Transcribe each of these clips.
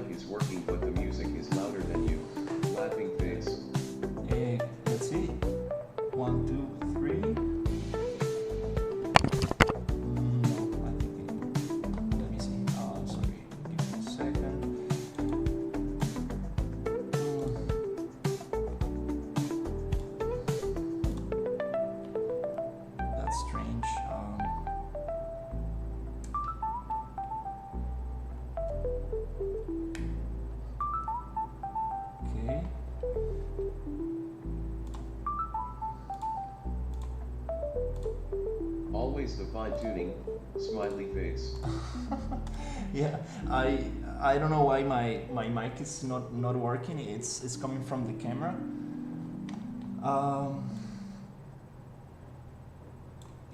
mic is working but the music is louder than you. Laughing face. Let's see. 1, 2, 3. No, I think let me see. Sorry, give me a second. That's strange. Okay. Always the fine tuning. Smiley face. Yeah, I don't know why my mic is not working. It's coming from the camera.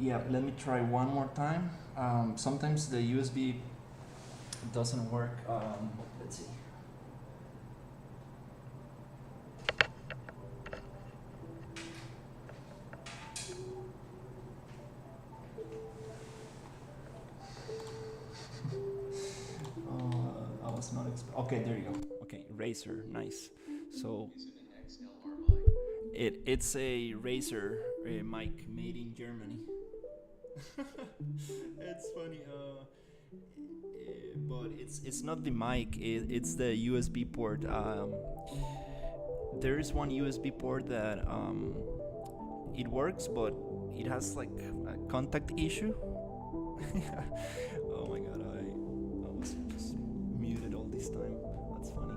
Yeah, let me try one more time. Sometimes the USB doesn't work. Let's see. I was not okay, there you go. Okay, Razer, nice. So Is it an XLR mic? it's a Razer mic made in Germany. It's funny, but it's not the mic. It's the USB port. There is one USB port that it works, but it has like a contact issue. Oh my god, I was muted all this time. That's funny.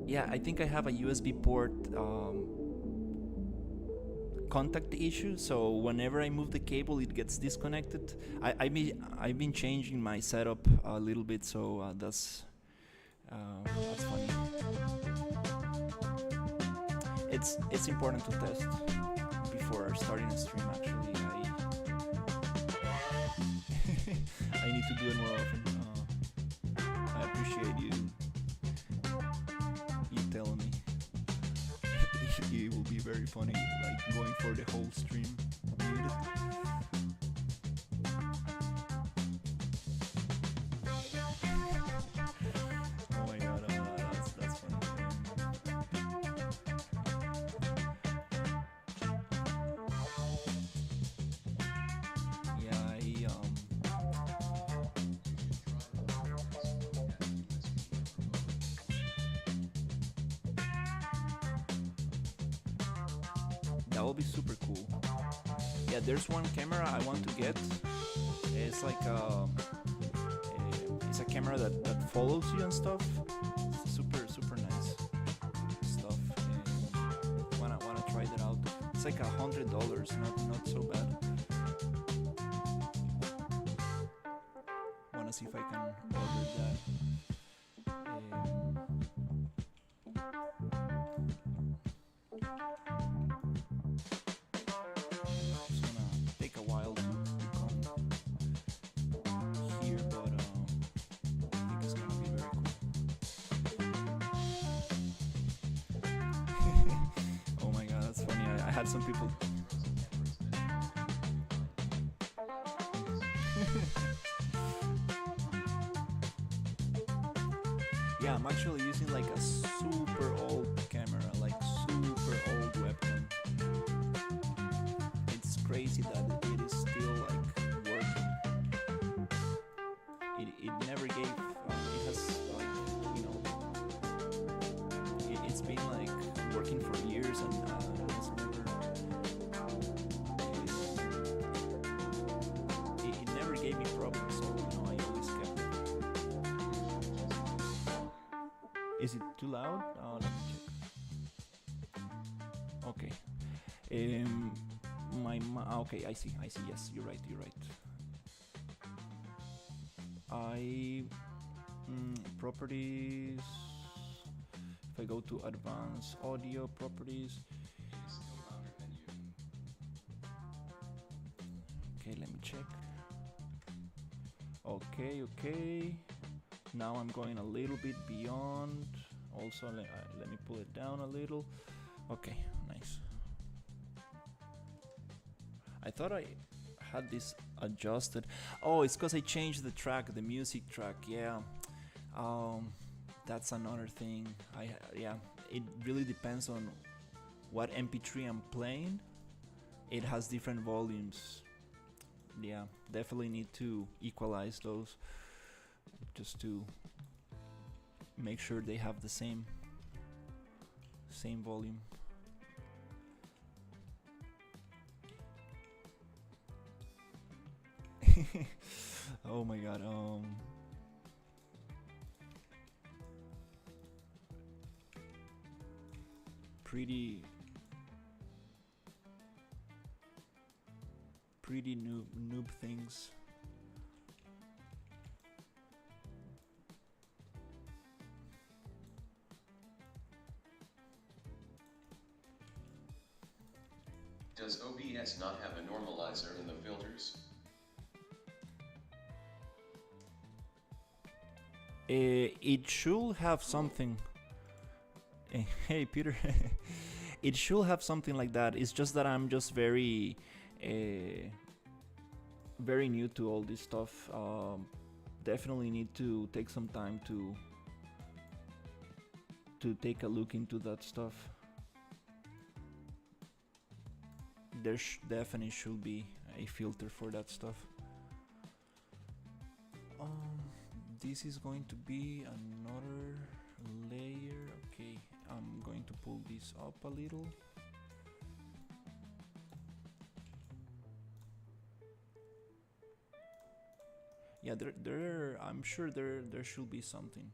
Yeah, I think I have a USB port contact issue, so whenever I move the cable it gets disconnected. I've been changing my setup a little bit, so that's funny. It's important to test before starting a stream. Actually, I need to do it more often. I appreciate you telling me. It will be very funny, like going for the whole stream muted. Oh my god, that's funny. Yeah, that will be super cool. Yeah, there's one camera I want to get. It's like it's a camera that follows you and stuff. It's super nice stuff. Wanna try that out. It's like $100, not so bad. Wanna see if I can order that. It's gonna take a while to come here, but I think it's gonna be very cool. Oh my god, that's funny. I had some people. Yeah, I'm actually using like a super old camera, like super old webcam. It's crazy that it is still like working. It never gave. It has like, you know, it's been like working for years and it's never. It never gave me problems, so you know I always kept it. Is it too loud? Let me check. Okay. Okay, I see. Yes, you're right. Properties. If I go to advanced audio properties. Okay, let me check. Okay. Now I'm going a little bit beyond. Also, let me pull it down a little. Okay, nice. I thought I had this adjusted. Oh, it's because I changed the track, the music track. Yeah, um, that's another thing. Yeah, it really depends on what MP3 I'm playing. It has different volumes. Yeah, definitely need to equalize those just to make sure they have the same volume. Oh my god. Pretty noob things. Does OBS not have a normalizer in the filters? It should have something. Hey Peter. It should have something like that. It's just that I'm just very new to all this stuff. Definitely need to take some time to take a look into that stuff. There definitely should be a filter for that stuff. This is going to be another layer. Okay, I'm going to pull this up a little. Yeah, I'm sure there should be something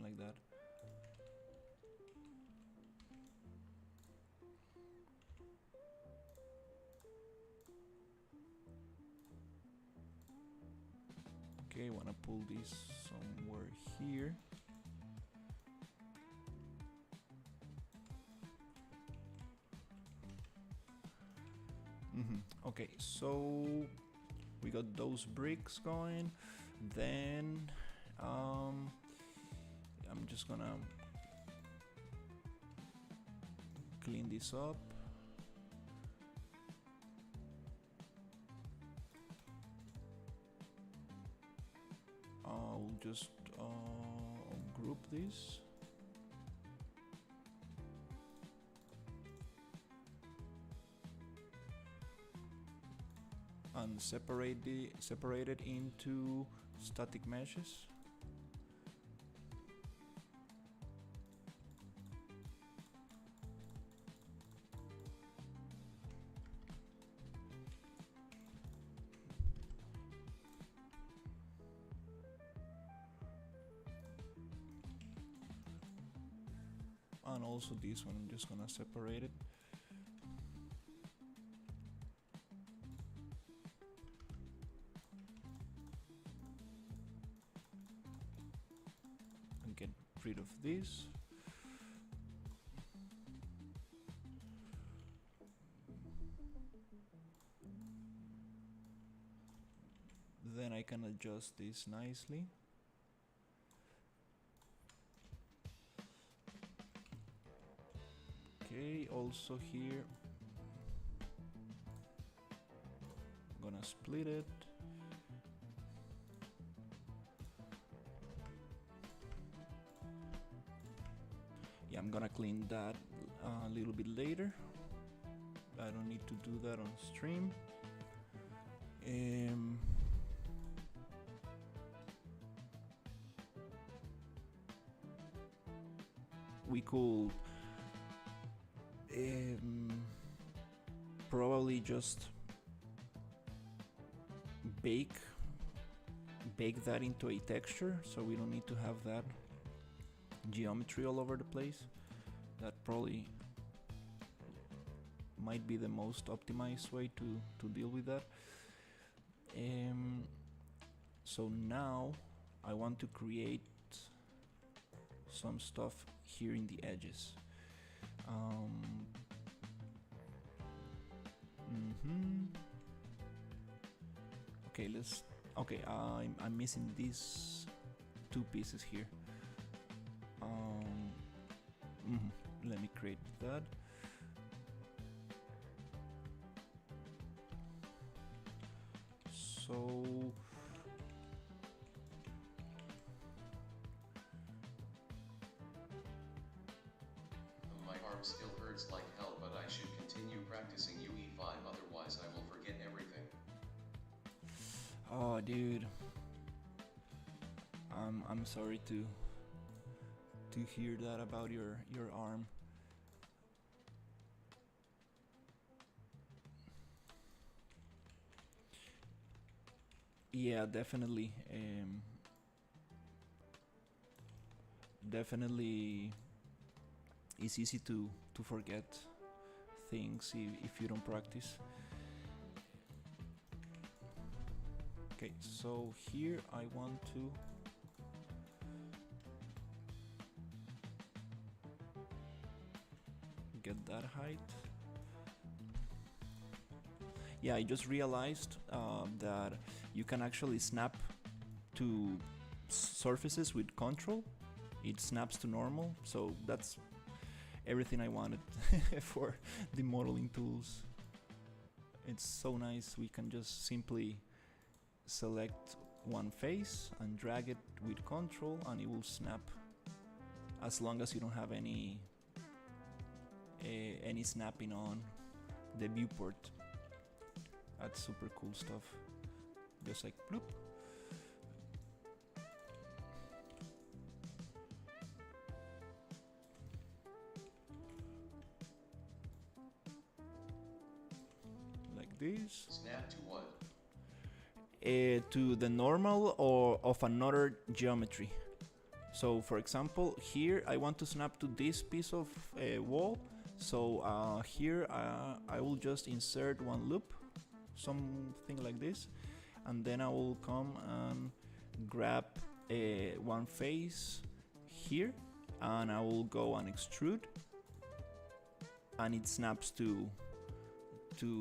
like that. Okay, I wanna pull this somewhere here. Okay, so we got those bricks going. Then I'm just gonna clean this up. I'll just group this. And separate it into static meshes. And also this one, I'm just gonna separate it. And get rid of this. Then I can adjust this nicely. Okay, also here, I'm gonna split it. Yeah, I'm gonna clean that a little bit later. I don't need to do that on stream. We could probably just bake that into a texture, so we don't need to have that geometry all over the place. That probably might be the most optimized way to deal with that. So now I want to create some stuff here in the edges. Okay, I'm missing these two pieces here. Let me create that. So My arm still hurts like hell, but I should continue practicing UE5, otherwise I will forget everything. oh dude, I'm sorry to hear that about your arm. Yeah, definitely. Definitely, it's easy to forget things if you don't practice. Okay, so here I want to get that height. Yeah, I just realized that you can actually snap to surfaces with control. It snaps to normal, so that's everything I wanted for the modeling tools. It's so nice. We can just simply select one face and drag it with control and it will snap, as long as you don't have any snapping on the viewport. That's super cool stuff. Just like bloop. Like this. Snap to what? To the normal or of another geometry. So for example, here I want to snap to this piece of wall. So here I will just insert one loop, something like this, and then I will come and grab one face here, and I will go and extrude, and it snaps to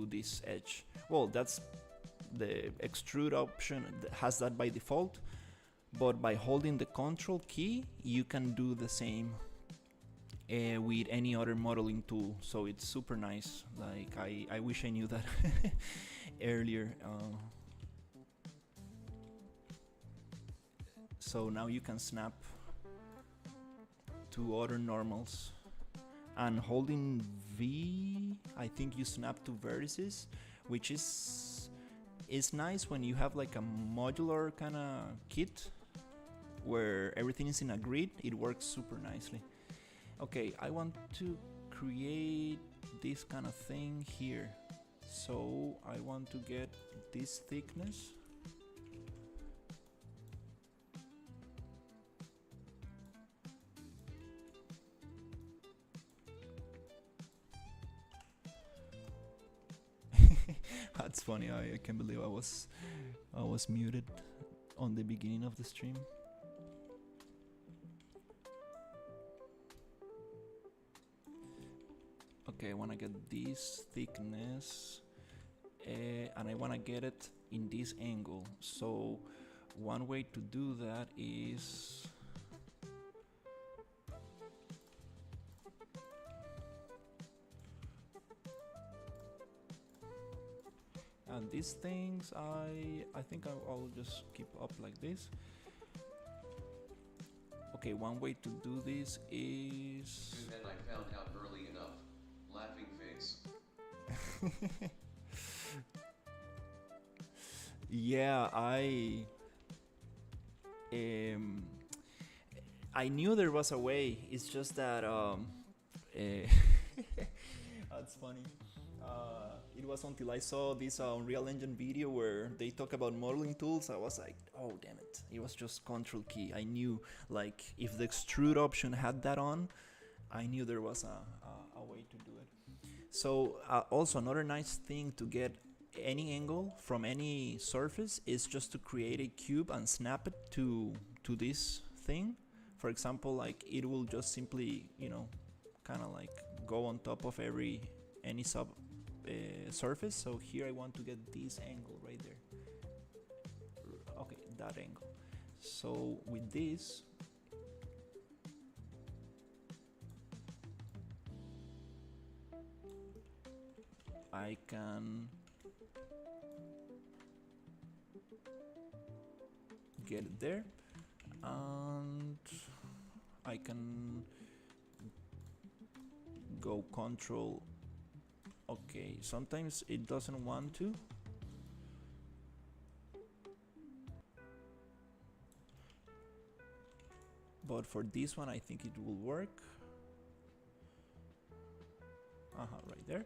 this edge. Well, that's the extrude option has that by default, but by holding the control key you can do the same with any other modeling tool, so it's super nice. Like I wish I knew that earlier. So now you can snap to other normals, and holding V, I think you snap to vertices, which is nice when you have like a modular kind of kit where everything is in a grid. It works super nicely. Okay, I want to create this kind of thing here, so I want to get this thickness. That's funny. I can't believe I was muted on the beginning of the stream. Okay, I want to get this thickness, and I want to get it in this angle. So one way to do that is and these things I think I'll just keep up like this. Okay, one way to do this is Then I found out early enough. Laughing face. yeah, I knew there was a way. It's just that that's funny. It was until I saw this Unreal Engine video where they talk about modeling tools. I was like, oh damn it! It was just Control key. I knew, like, if the extrude option had that on, I knew there was a way to do it. So also another nice thing to get any angle from any surface is just to create a cube and snap it to this thing. For example, like it will just simply, kind of like go on top of any sub surface. So here I want to get this angle right there. Okay, that angle. So with this, I can get it there, and I can go control. Okay, sometimes it doesn't want to. But for this one, I think it will work. Right there.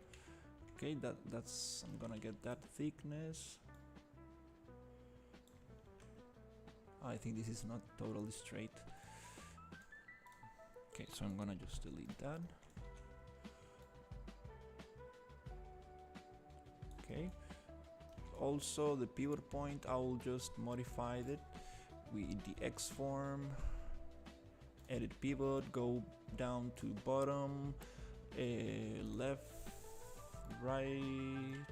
Okay, that's I'm gonna get that thickness. I think this is not totally straight. Okay, so I'm gonna just delete that. Okay. Also, the pivot point, I will just modify it with the X form. Edit pivot, go down to bottom, left, right.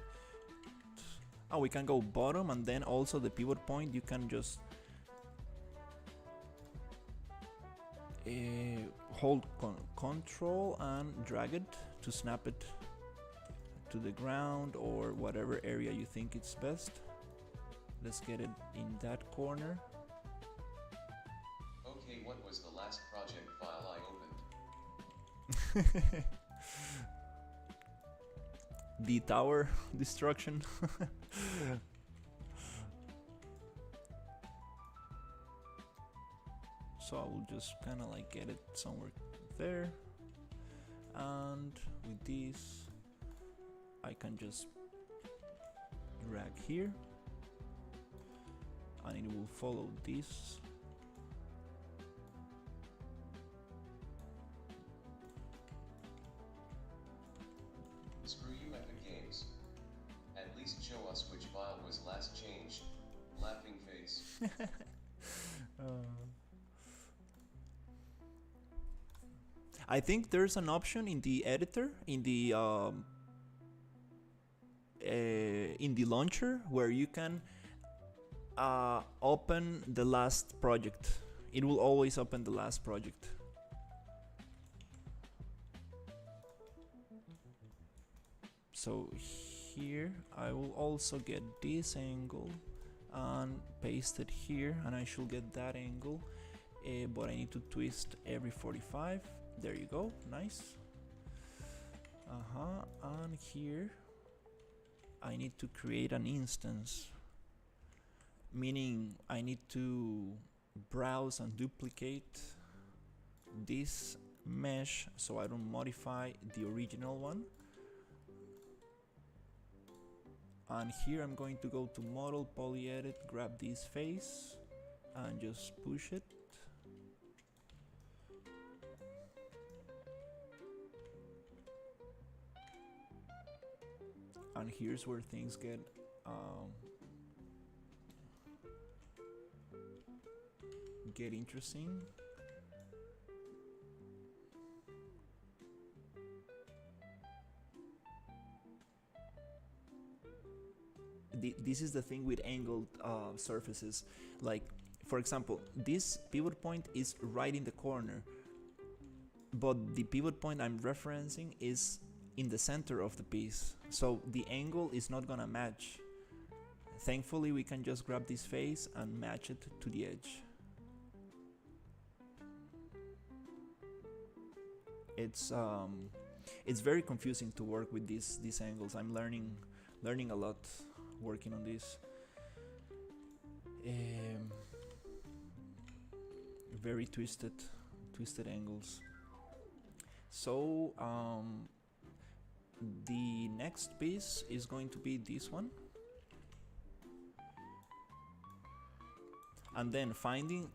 Oh, we can go bottom, and then also the pivot point, you can just hold control and drag it to snap it to the ground or whatever area you think it's best. Let's get it in that corner. Okay, what was the last project file I opened? The tower destruction. So I will just kind of like get it somewhere there, and with this I can just drag here and it will follow this. Screw you, Epic Games. At least show us which file was last changed. Laughing face. I think there's an option in the editor, in the launcher, where you can open the last project. It will always open the last project. So here I will also get this angle and paste it here, and I should get that angle, but I need to twist every 45. There you go, nice. And here I need to create an instance, meaning I need to browse and duplicate this mesh so I don't modify the original one. And here I'm going to go to model, poly edit, grab this face and just push it. And here's where things get interesting. This is the thing with angled surfaces. Like, for example, this pivot point is right in the corner, but the pivot point I'm referencing is in the center of the piece, so the angle is not gonna match. Thankfully, we can just grab this face and match it to the edge. It's very confusing to work with these angles. I'm learning a lot working on this. Very twisted angles. So the next piece is going to be this one, and then finding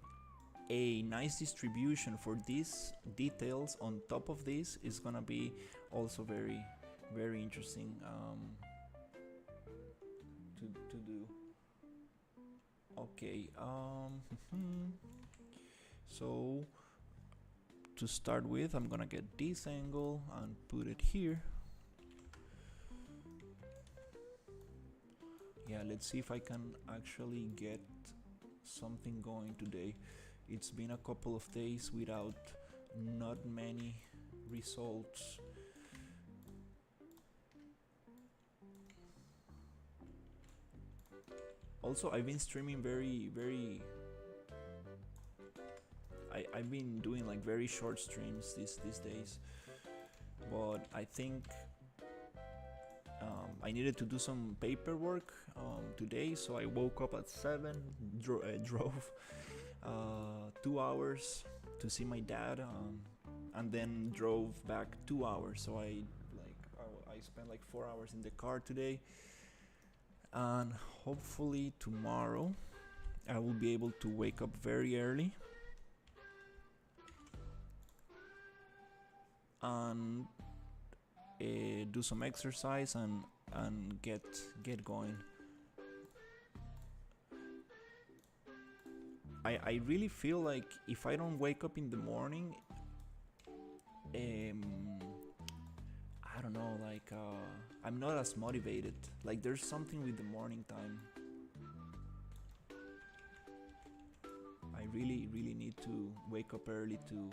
a nice distribution for these details on top of this is gonna be also very interesting to do. Okay, so to start with, I'm gonna get this angle and put it here. Yeah, let's see if I can actually get something going today. It's been a couple of days without not many results. Also, I've been streaming I've been doing like very short streams these days, but I think I needed to do some paperwork today, so I woke up at 7, drove 2 hours to see my dad, and then drove back 2 hours. So I spent like 4 hours in the car today, and hopefully tomorrow I will be able to wake up very early and do some exercise and get going. I really feel like if I don't wake up in the morning, I don't know, like I'm not as motivated. Like there's something with the morning time. I really need to wake up early to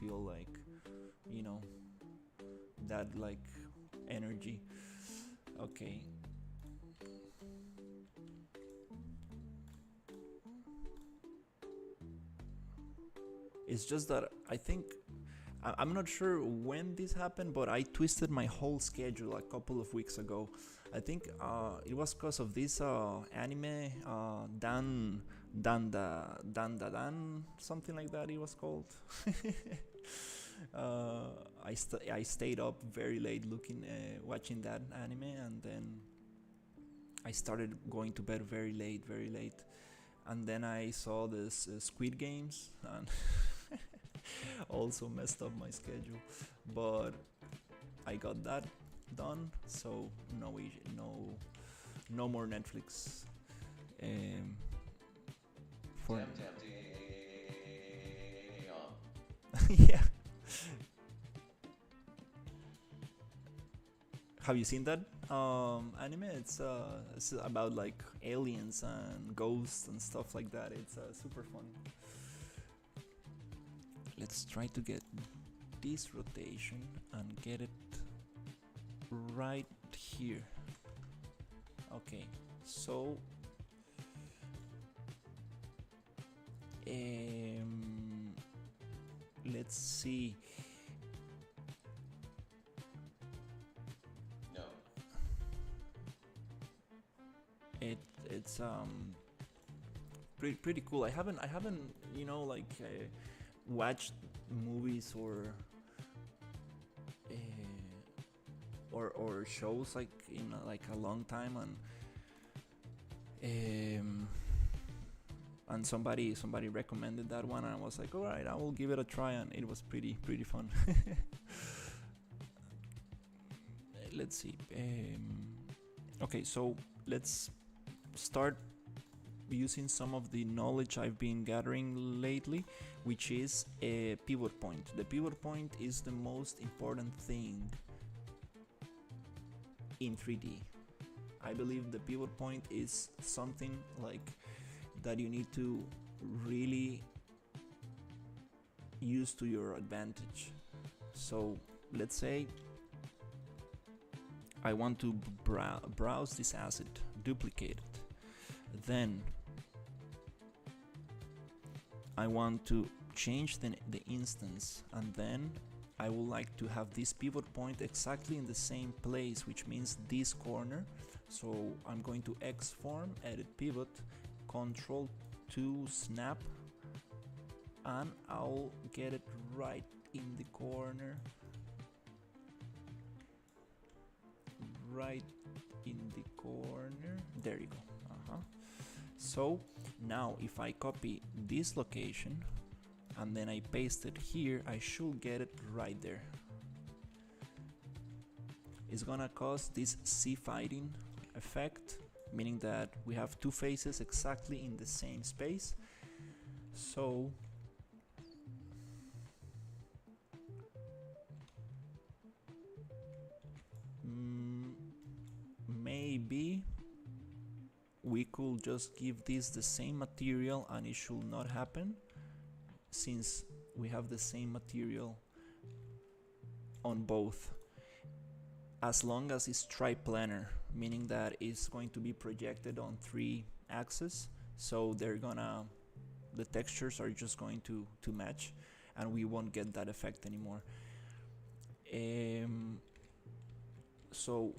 feel like, you know, that like energy. Okay. It's just that I think I'm not sure when this happened, but I twisted my whole schedule a couple of weeks ago. I think it was because of this anime, Dan, something like that. It was called. I stayed up very late watching that anime, and then I started going to bed very late, and then I saw this Squid Games, and also messed up my schedule, but I got that done, so no more Netflix. For yeah. Have you seen that anime? It's about like aliens and ghosts and stuff like that. It's super fun. Let's try to get this rotation and get it right here. Okay, so let's see. No. It's pretty cool. I haven't watched movies or shows like in like a long time, and somebody recommended that one, and I was like, all right, I will give it a try, and it was pretty fun. Let's see. Okay, so let's start using some of the knowledge I've been gathering lately, which is a pivot point. The pivot point is the most important thing in 3D. I believe the pivot point is something like that you need to really use to your advantage. So let's say I want to browse this asset, duplicate it. Then I want to change the instance, and then I would like to have this pivot point exactly in the same place, which means this corner. So I'm going to X-form, edit pivot, Control 2 snap, and I'll get it right in the corner. Right in the corner. There you go. So now if I copy this location and then I paste it here, I should get it right there. It's gonna cause this C-fighting effect, meaning that we have two faces exactly in the same space. So maybe we could just give this the same material and it should not happen, since we have the same material on both, as long as it's triplanar, meaning that it's going to be projected on 3 axis, so they're gonna, the textures are just going to match, and we won't get that effect anymore. So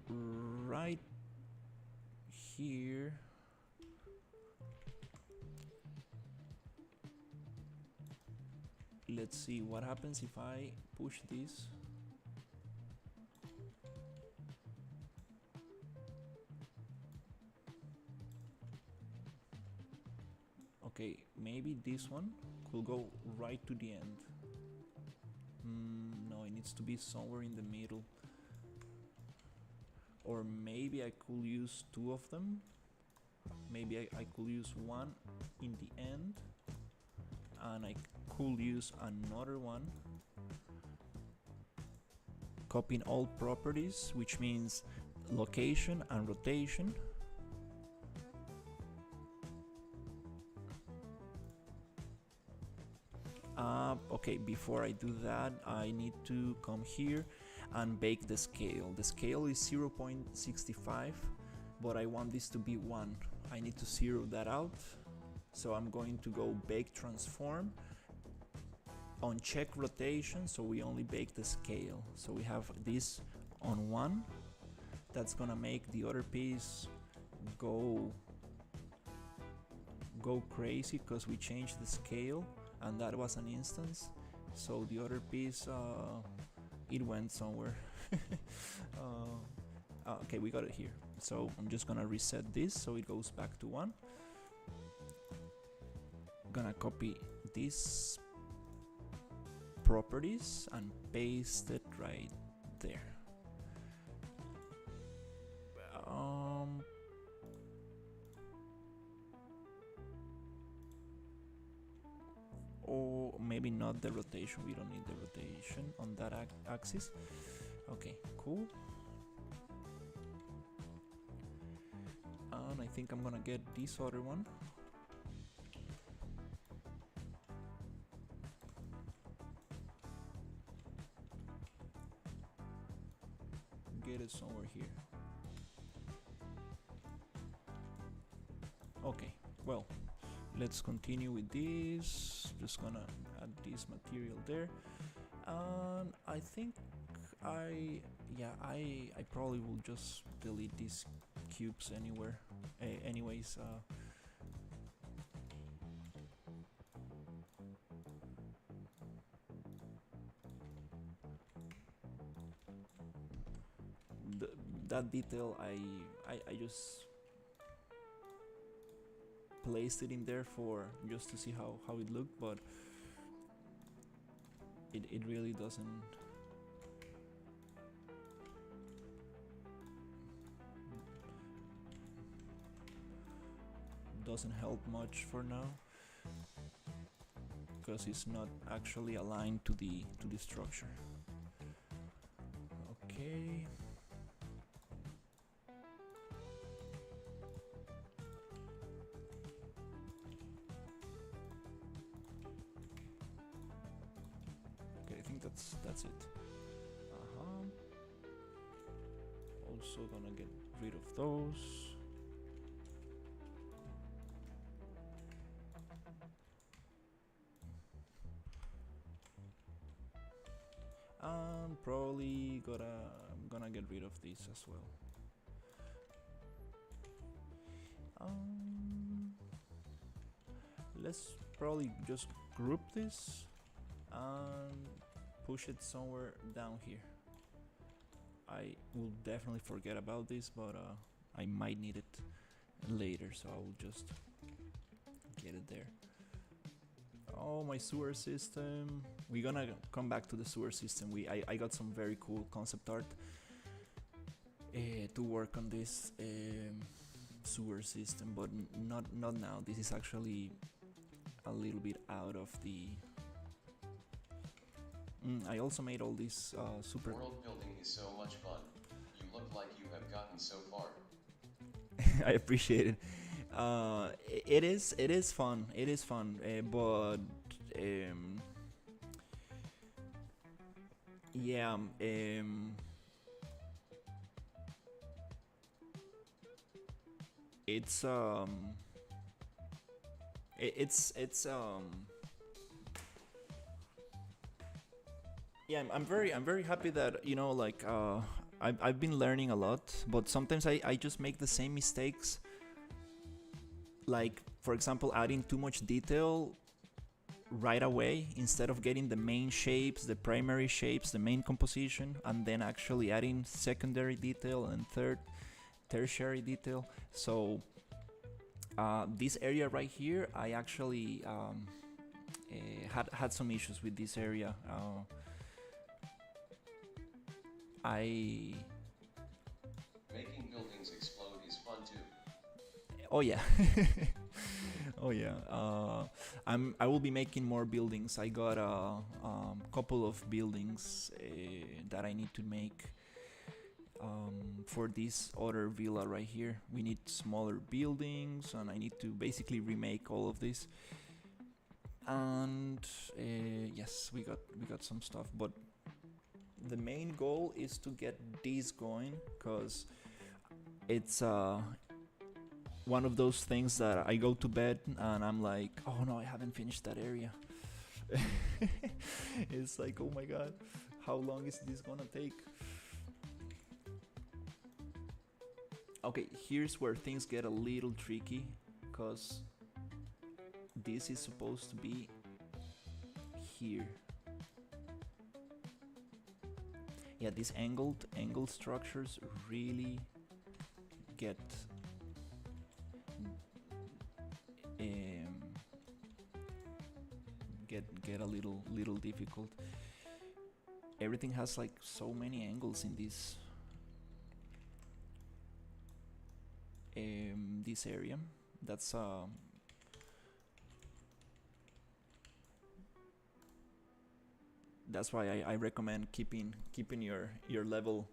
right here, let's see what happens if I push this. Okay, maybe this one could go right to the end. No, it needs to be somewhere in the middle. Or maybe I could use two of them. Maybe I could use one in the end, and I could use another one. Copying all properties, which means location and rotation. Okay, before I do that, I need to come here and bake the scale. The scale is 0.65, but I want this to be 1. I need to zero that out. So I'm going to go bake transform, uncheck rotation, so we only bake the scale. So we have this on 1. That's gonna make the other piece go crazy because we changed the scale, and that was an instance. So the other piece, it went somewhere. Okay, we got it here. So I'm just gonna reset this so it goes back to 1. Gonna copy these properties and paste it right there. Or maybe not the rotation, we don't need the rotation on that axis. Okay, cool. And I think I'm gonna get this other one. Get it somewhere here. Okay, well, let's continue with this. Just gonna add this material there, and I think I probably will just delete these cubes anywhere. Anyways, that detail I just placed it in there for just to see how it looked, but it really doesn't help much for now, because it's not actually aligned to the structure. Okay. I think that's it. Also gonna get rid of those. Probably gonna get rid of this as well. Let's probably just group this and push it somewhere down here. I will definitely forget about this, but I might need it later, so I will just get it there. Oh, my sewer system. We're gonna come back to the sewer system. I got some very cool concept art to work on this sewer system, but not now. This is actually a little bit out of the... I also made all these super... World building is so much fun. You look like you have gotten so far. I appreciate it. It is fun. It is fun, but yeah. it's it's yeah, I'm very happy that like I've been learning a lot, but sometimes I just make the same mistakes, like for example adding too much detail right away instead of getting the main shapes, the primary shapes, the main composition, and then actually adding secondary detail and tertiary detail. So this area right here, I actually had some issues with this area. I Making buildings explode is fun too. Oh yeah. Oh yeah. I will be making more buildings. I got a couple of buildings that I need to make for this other villa right here. We need smaller buildings, and I need to basically remake all of this. And yes, we got some stuff, but the main goal is to get this going, because it's one of those things that I go to bed and I'm like, oh no, I haven't finished that area. It's like, oh my god, how long is this gonna take? Okay, here's where things get a little tricky, because this is supposed to be here. Yeah, these angled structures really get get a little difficult. Everything has like so many angles in this area. That's that's why I recommend keeping your level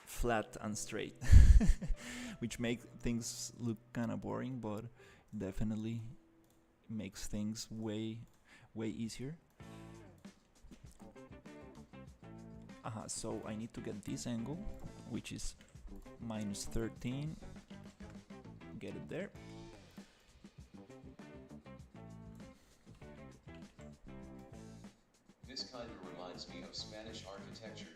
flat and straight, which make things look kind of boring, but definitely makes things way easier. So I need to get this angle, which is -13. Get it there. This kind of reminds me of Spanish architecture.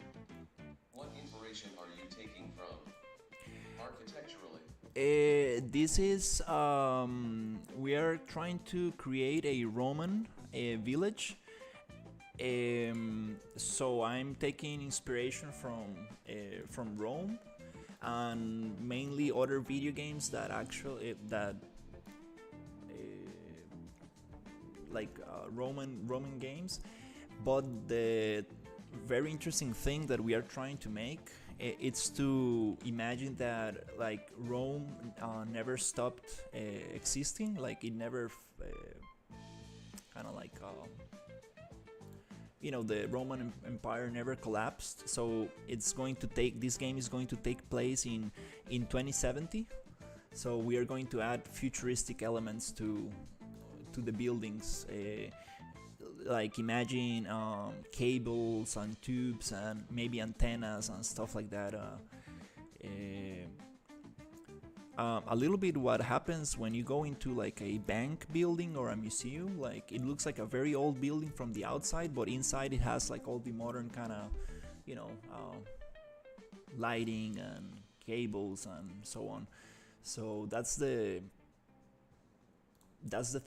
What inspiration are you taking from architecturally? This is we are trying to create a Roman village. So I'm taking inspiration from Rome, and mainly other video games that actually like Roman games. But the very interesting thing that we are trying to make, it's to imagine that like Rome never stopped existing, like it never kind of like the Roman Empire never collapsed. So this game is going to take place in 2070. So we are going to add futuristic elements to the buildings, like imagine cables and tubes and maybe antennas and stuff like that. A little bit what happens when you go into like a bank building or a museum. Like it looks like a very old building from the outside, but inside it has like all the modern kind of lighting and cables and so on. So that's the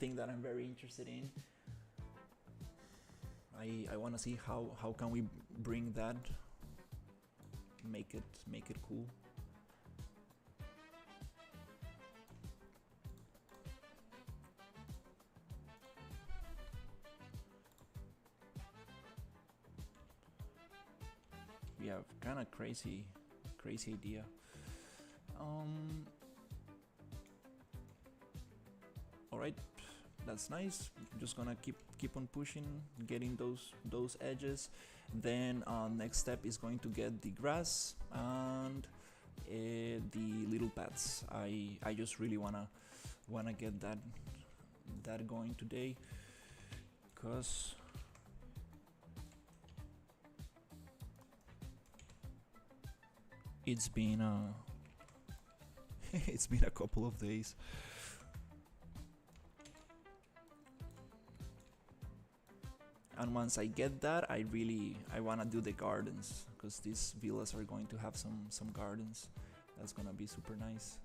thing that I'm very interested in. I want to see how can we bring that, make it cool. We have kind of crazy idea. All right, that's nice. I'm just gonna keep on pushing, getting those edges. Then next step is going to get the grass and the little paths. I just really wanna get that going today, cause it's been It's been a couple of days. And once I get that, I wanna do the gardens, because these villas are going to have some gardens. That's gonna be super nice.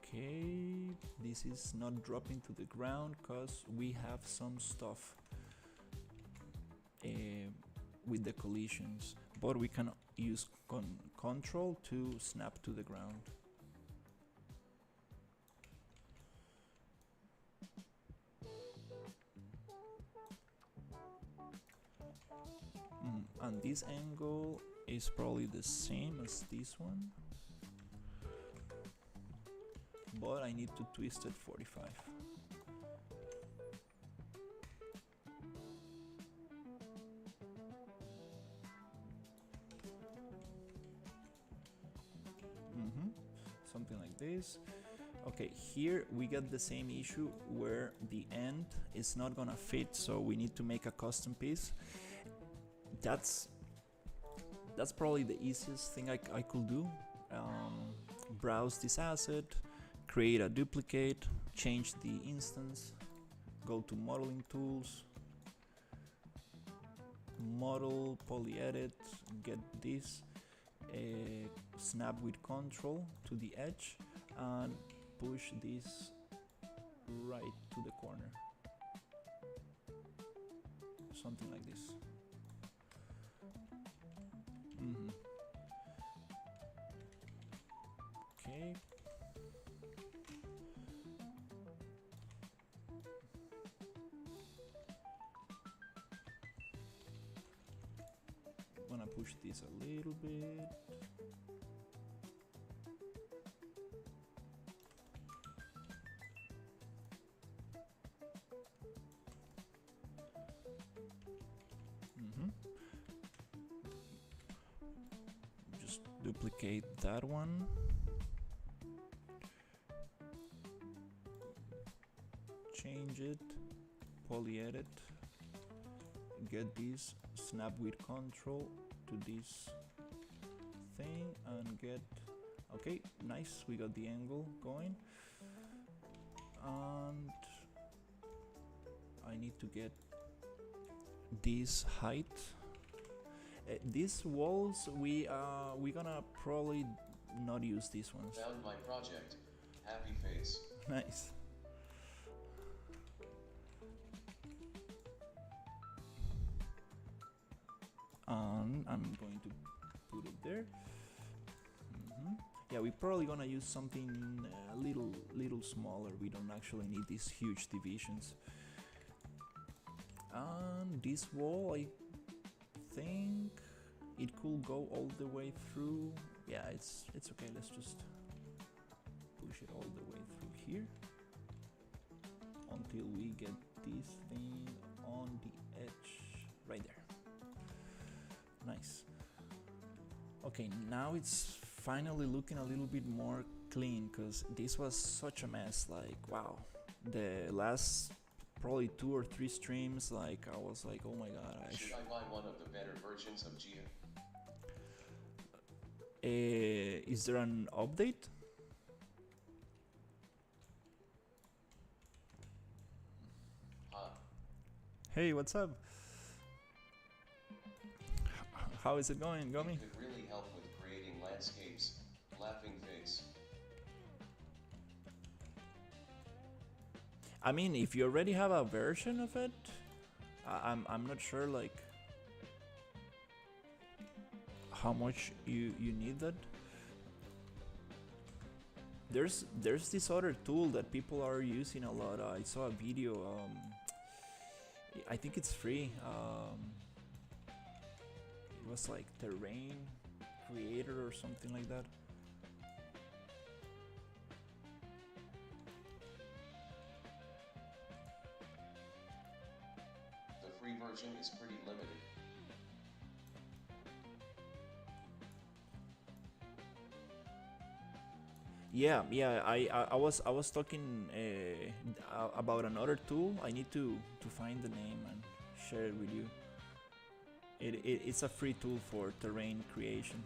Okay, this is not dropping to the ground because we have some stuff with the collisions, but we can use control to snap to the ground. And this angle is probably the same as this one, but I need to twist it 45. Something like this. Okay, here we get the same issue where the end is not gonna fit, so we need to make a custom piece. That's probably the easiest thing I could do. Browse this asset, create a duplicate, change the instance, go to modeling tools, model, poly edit, get this, snap with control to the edge, and push this right to the corner, something like this. Okay. I'm gonna push this a little bit. Just duplicate that one. Change it, poly edit, get this, snap with control to this thing, and get, okay, nice, we got the angle going. And I need to get this height. These walls, we gonna probably not use these ones. Found my project. Happy face. Nice. I'm going to put it there. Yeah, we're probably gonna use something a little smaller. We don't actually need these huge divisions. And this wall, I think it could go all the way through. Yeah, it's okay. Let's just push it all the way through here until we get this thing on the edge right there. Nice. Okay, now it's finally looking a little bit more clean, because this was such a mess. Like, wow, the last probably 2 or 3 streams, like, I was like, oh my god. Should I buy one of the better versions of Gia? Is there an update? Hey, what's up? How is it going, Gummy? It could really help with creating landscapes. Laughing face. I mean, if you already have a version of it, I'm not sure like how much you need that. There's this other tool that people are using a lot. I saw a video. I think it's free. It was like Terrain Creator or something like that. The free version is pretty limited. Yeah. I was talking about another tool. I need to find the name and share it with you. It's a free tool for terrain creation.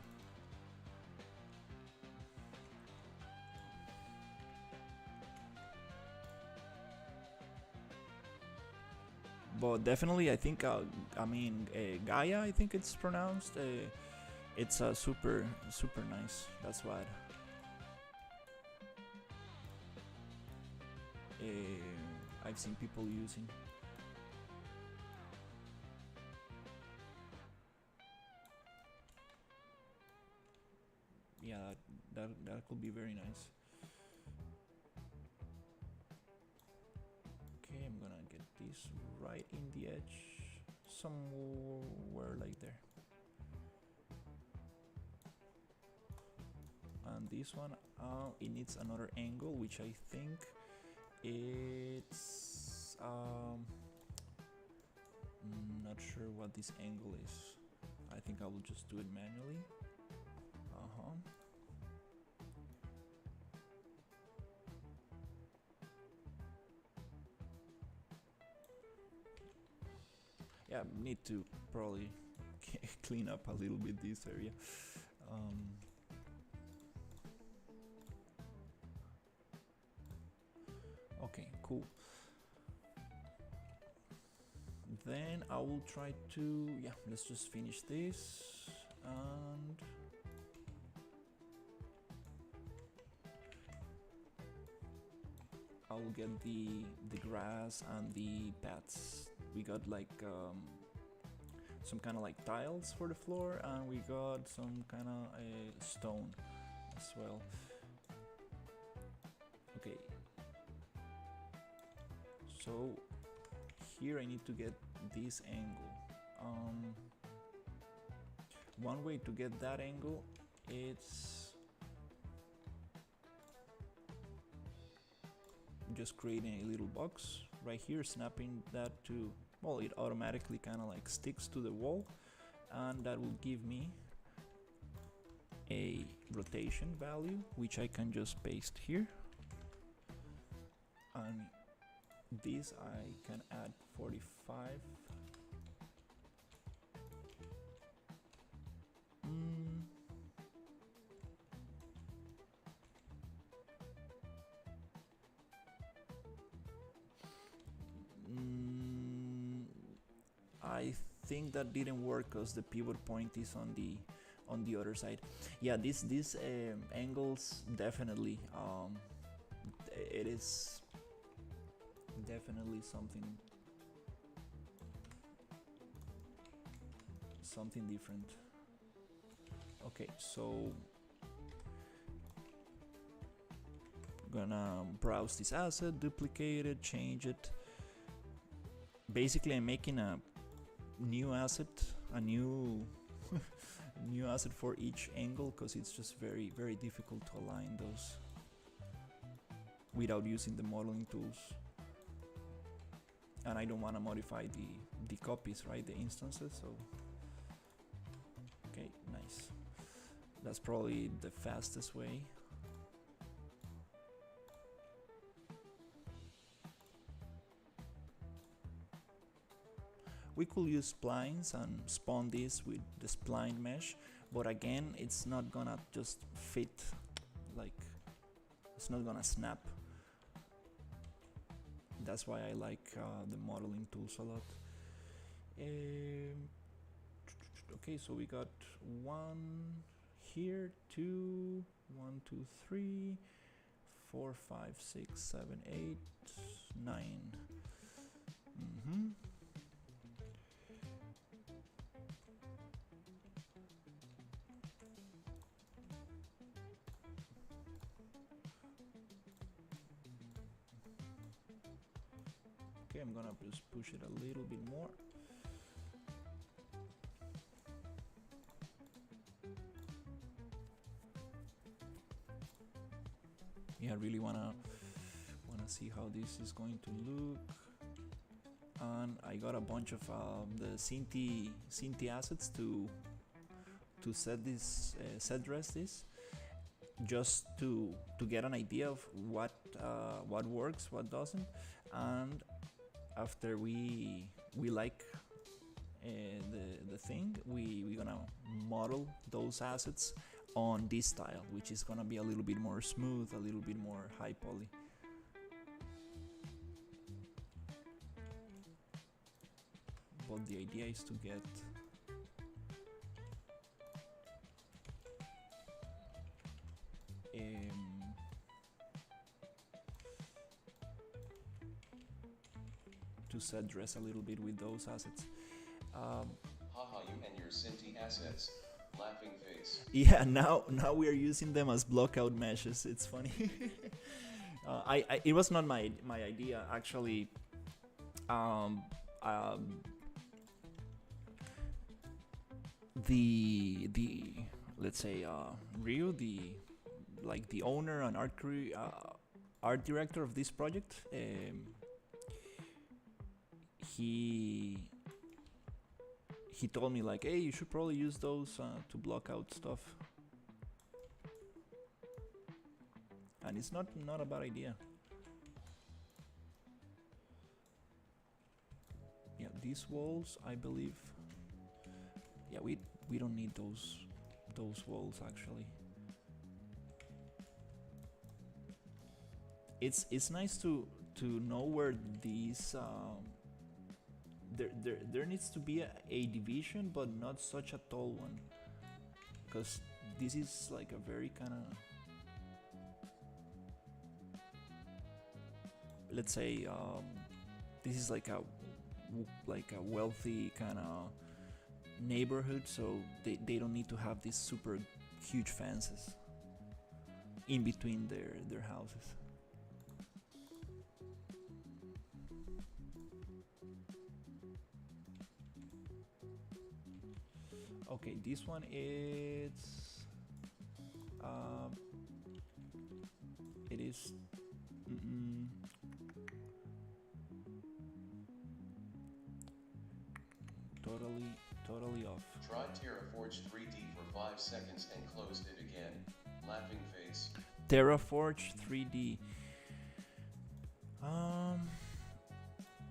But definitely, I think Gaia. I think it's pronounced. It's super super nice. That's what I've seen people using. Yeah, that could be very nice. Okay, I'm gonna get this right in the edge, somewhere like there. And this one, it needs another angle, which I think it's not sure what this angle is. I think I will just do it manually. Uh-huh. Yeah, need to probably clean up a little bit this area. Um, okay, cool. Then I will try to, yeah, let's just finish this and I'll get the grass and the paths. We got like some kind of like tiles for the floor, and we got some kind of a stone as well. Okay, so here I need to get this angle. One way to get that angle, it's just creating a little box right here, snapping that to, well, it automatically kind of like sticks to the wall, and that will give me a rotation value, which I can just paste here, and this I can add 45. I think that didn't work because the pivot point is on the other side. Yeah, these angles definitely it is definitely something different. Okay, so gonna browse this asset, duplicate it, change it. Basically, I'm making a new asset, a new new asset for each angle, because it's just very difficult to align those without using the modeling tools. And I don't want to modify the copies, right, the instances. So okay, nice. That's probably the fastest way. We could use splines and spawn this with the spline mesh, but again, it's not gonna just fit, like it's not gonna snap. That's why I like the modeling tools a lot. Okay, so we got 1 here, 2, 1, 2, 3, 4, 5, 6, 7, 8, 9. Okay, I'm gonna just push it a little bit more. Yeah, I really wanna see how this is going to look. And I got a bunch of the Cinti assets to set dress this. just to get an idea of what works, what doesn't, and after we like the thing, we gonna model those assets on this style, which is gonna be a little bit more smooth, a little bit more high poly. But the idea is to get to set dress a little bit with those assets. Haha, you and your Cinti assets. Laughing face. Yeah, now we are using them as blockout meshes. It's funny. It was not my idea actually. The let's say Ryu, the owner and art director of this project, he told me like, hey, you should probably use those to block out stuff, and it's not a bad idea. Yeah, these walls, I believe. Yeah, we don't need those walls actually. It's nice to know where these there needs to be a division, but not such a tall one, because this is like a very kind of, let's say this is like a wealthy kind of neighborhood, so they don't need to have these super huge fences in between their houses. Okay, this one is it is totally off. Try TerraForge 3D for 5 seconds and closed it again. Laughing face. TerraForge 3D.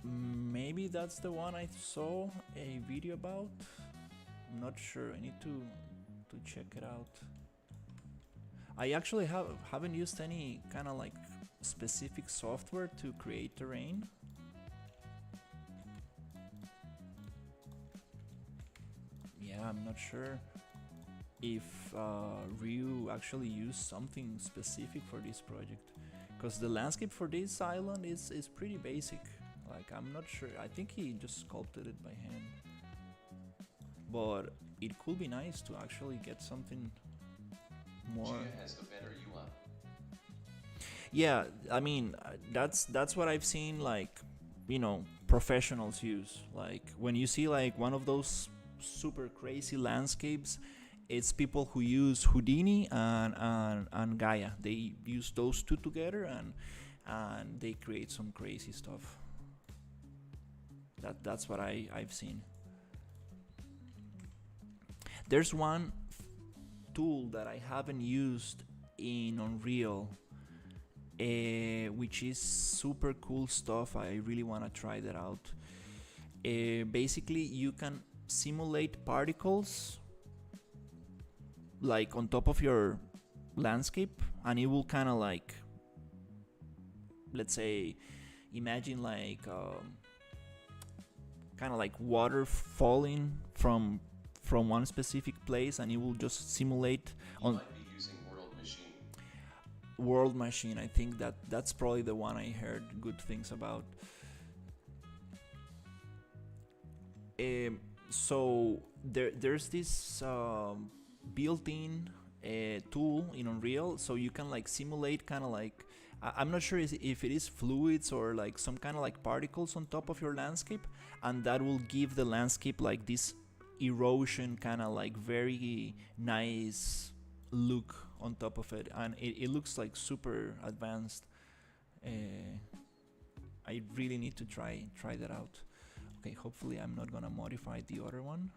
Maybe that's the one I saw a video about. I'm not sure. I need to check it out. I actually haven't used any kind of like specific software to create terrain. Yeah, I'm not sure if Ryu actually used something specific for this project, because the landscape for this island is pretty basic. Like, I'm not sure. I think he just sculpted it by hand. But it could be nice to actually get something more. Gia has the better UI. Yeah, I mean, that's what I've seen, like, you know, professionals use. Like, when you see like one of those super crazy landscapes, it's people who use Houdini and Gaia. They use those two together and they create some crazy stuff. That's what I've seen. There's one tool that I haven't used in Unreal, which is super cool stuff. I really want to try that out. Basically, you can simulate particles like on top of your landscape, and it will kind of like, let's say, imagine like kind of like water falling from one specific place, and it will just simulate on. You might be using World Machine. I think that's probably the one I heard good things about. So there's this built-in tool in Unreal, so you can like simulate kind of like, I'm not sure if it is fluids or like some kind of like particles on top of your landscape, and that will give the landscape like this erosion kind of like very nice look on top of it, and it looks like super advanced. I really need to try that out. Okay, hopefully I'm not gonna modify the other one.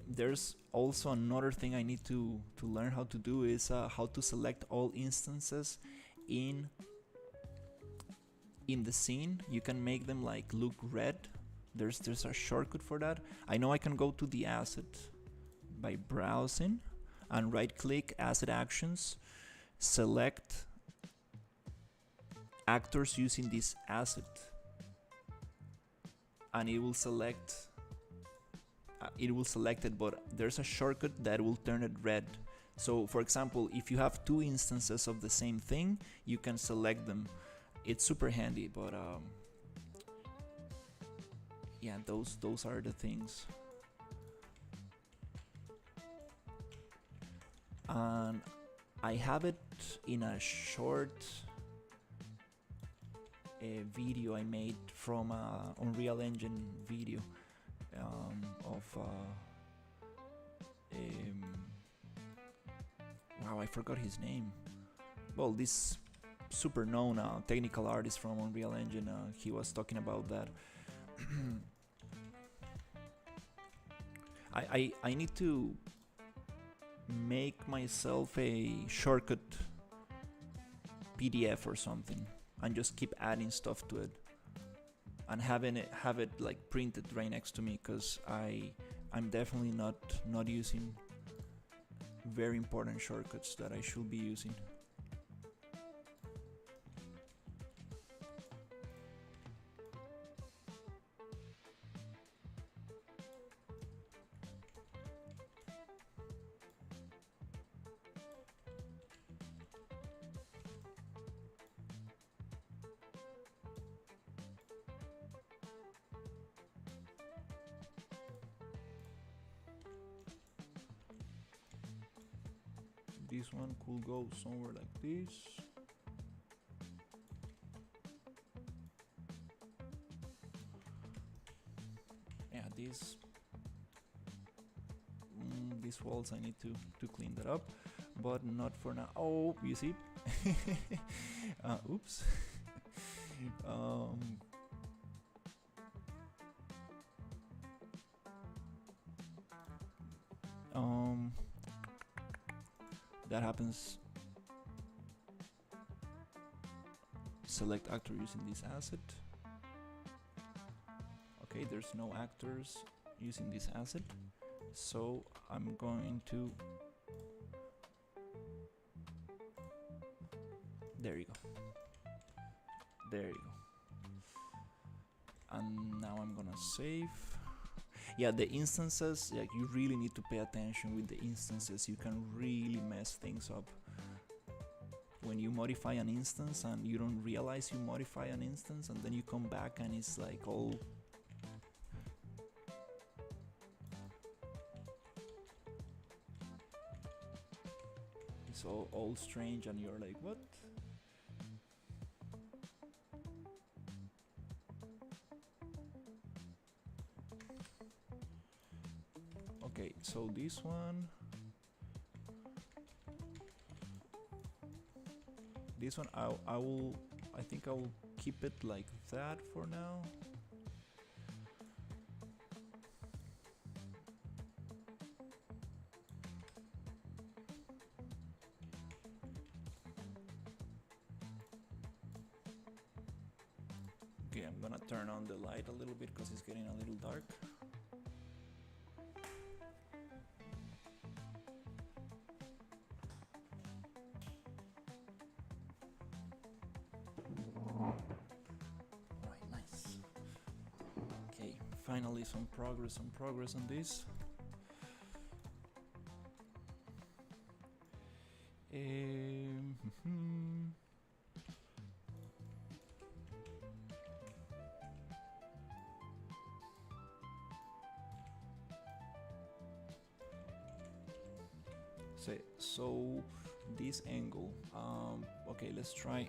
There's also another thing I need to learn how to do is how to select all instances in the scene. You can make them like look red. There's a shortcut for that. I know I can go to the asset by browsing and right click asset actions, select actors using this asset, and it will select it, but there's a shortcut that will turn it red. So for example, if you have two instances of the same thing, you can select them. It's super handy, but yeah, those are the things. And I have it in a short video I made from Unreal Engine video of wow, I forgot his name. Well, this super known technical artist from Unreal Engine, he was talking about that. I need to make myself a shortcut PDF or something and just keep adding stuff to it and have it like printed right next to me, because I'm definitely not using very important shortcuts that I should be using. This one could go somewhere like this. Yeah, these walls I need to clean that up, but not for now. Oh, you see? Oops. That happens. Select actor using this asset. Okay, there's no actors using this asset, so I'm going to. There you go. There you go. And now I'm gonna save. Yeah, the instances, like you really need to pay attention with the instances. You can really mess things up when you modify an instance and you don't realize you modify an instance, and then you come back and it's like all all strange, and you're like, what? Okay, so this one, I think I will keep it like that for now. Okay, I'm gonna turn on the light a little bit because it's getting a little dark. Alright, nice. Okay, finally some progress on this. So this angle, okay, let's try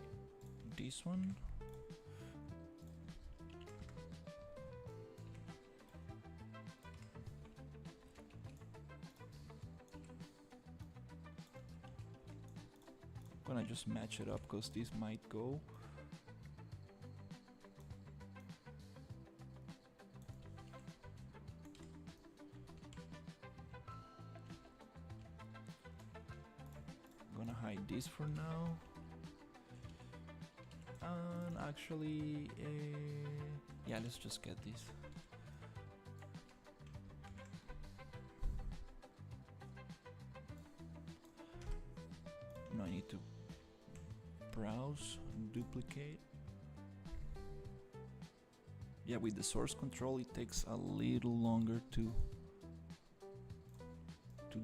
this one. I'm gonna just match it up because this might go. gonna hide this for now. And actually, yeah, let's just get this. Now I need to browse, duplicate. Yeah, with the source control it takes a little longer to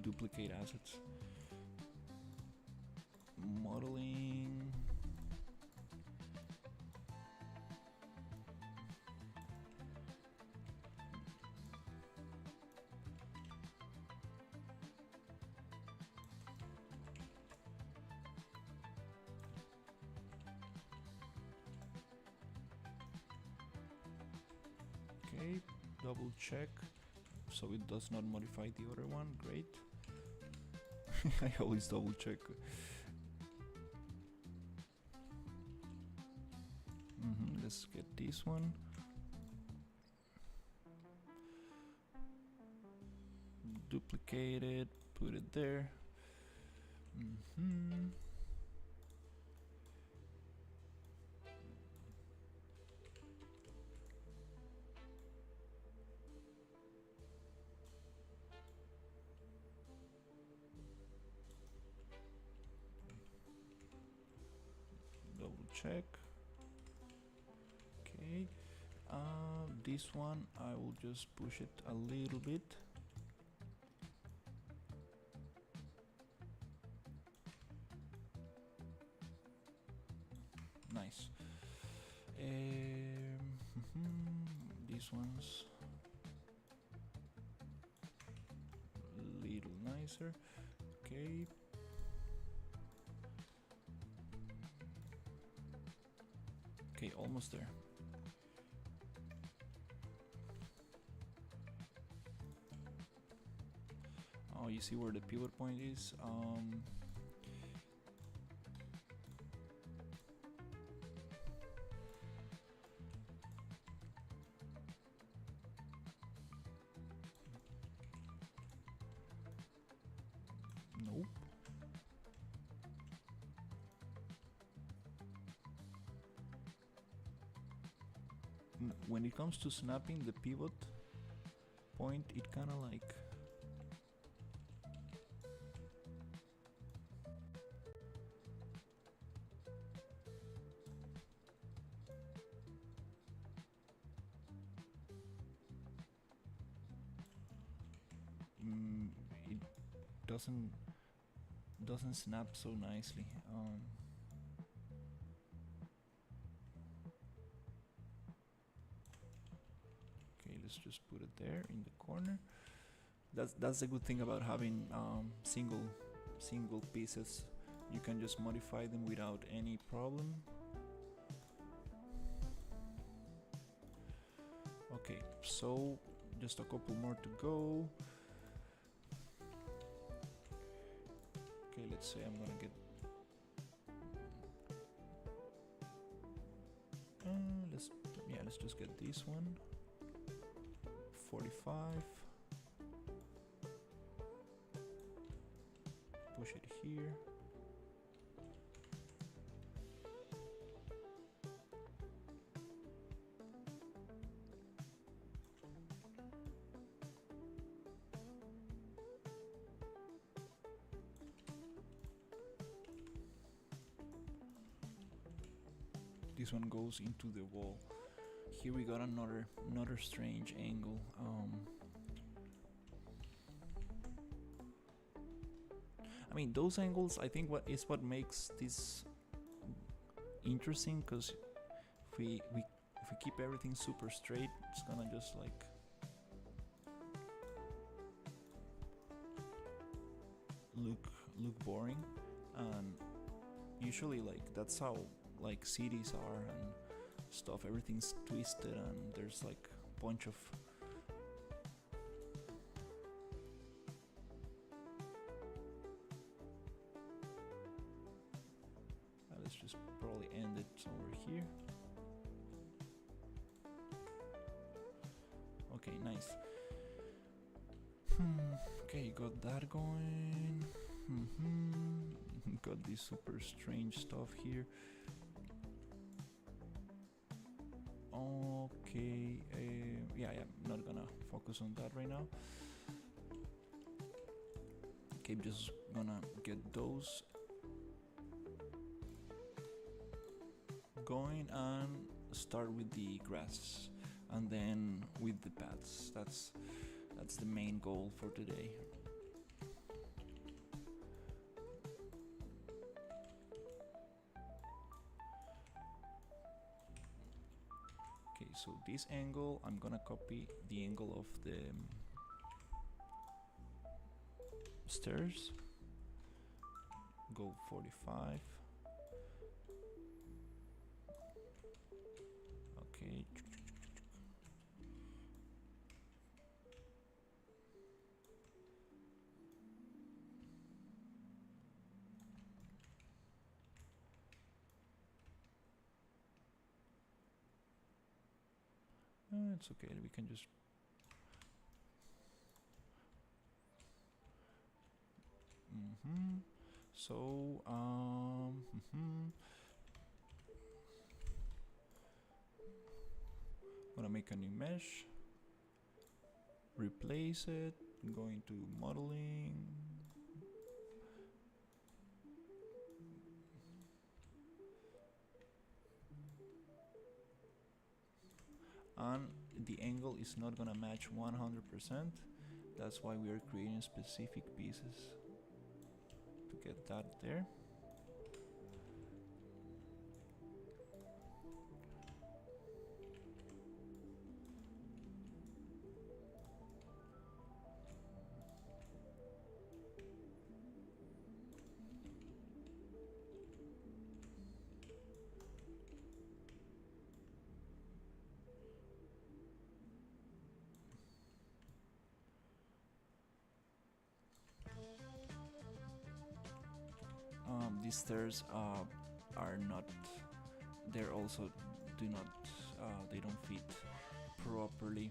duplicate assets. Modeling. Okay, double check so it does not modify the other one. Great. I always double check. Let's get this one. Duplicate it, put it there. Double check. Okay. This one I will just push it a little bit. Nice. These ones a little nicer. Okay. Okay, almost there. Oh, you see where the pivot point is? Nope. When it comes to snapping the pivot point, it kind of like it doesn't snap so nicely. Okay, let's just put it there in the corner. That's the good thing about having single pieces. You can just modify them without any problem. Okay, so just a couple more to go. Okay, let's say I'm gonna get let's just get this one. 45. Push it here. This one goes into the wall. Here we got another strange angle. I mean, those angles, I think, what makes this interesting, because if we keep everything super straight, it's gonna just like look boring. And usually, like, that's how like cities are and stuff. Everything's twisted and there's like a bunch of let's just probably end it somewhere here. Okay, nice. Okay, got that going. got this super strange stuff here. Okay, yeah, I'm not gonna focus on that right now. Okay, I'm just gonna get those going and start with the grass, and then with the paths. That's the main goal for today. Okay, so this angle, I'm gonna copy the angle of the stairs. Go 45. Okay. It's okay, we can just so gonna make a new mesh, replace it, going to modeling, and the angle is not gonna match 100%. That's why we are creating specific pieces to get that there. These stairs are not, they're also do not, they don't fit properly.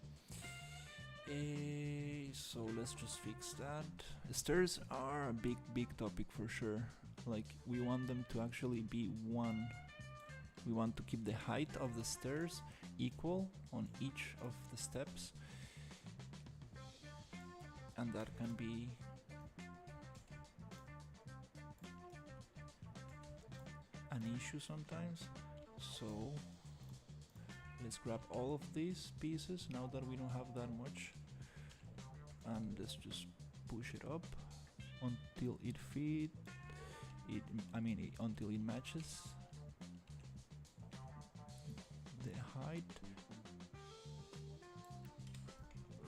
So let's just fix that. The stairs are a big topic for sure. Like, we want them to actually be one. We want to keep the height of the stairs equal on each of the steps, and that can be an issue sometimes. So let's grab all of these pieces now that we don't have that much, and let's just push it up until it fit it, until it matches the height,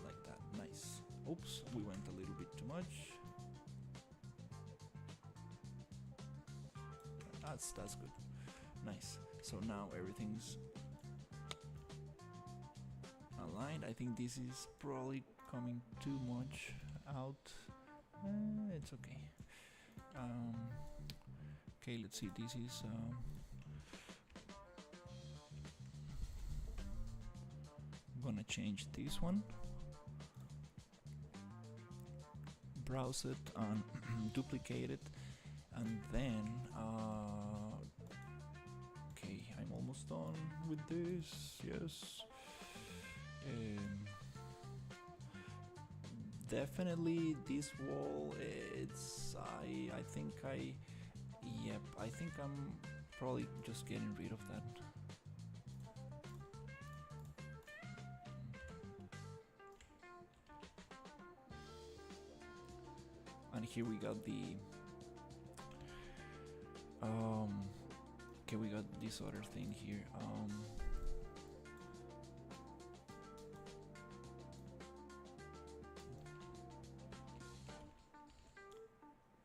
like that. Nice. Oops, we went a little bit too much. That's good. Nice. So now everything's aligned. I think this is probably coming too much out. It's okay. Okay, let's see. This is I'm gonna change this one. Browse it and duplicate it, and then okay, I'm almost done with this. Yes. Definitely this wall, it's I think I'm probably just getting rid of that. And here we got the okay, we got this other thing here.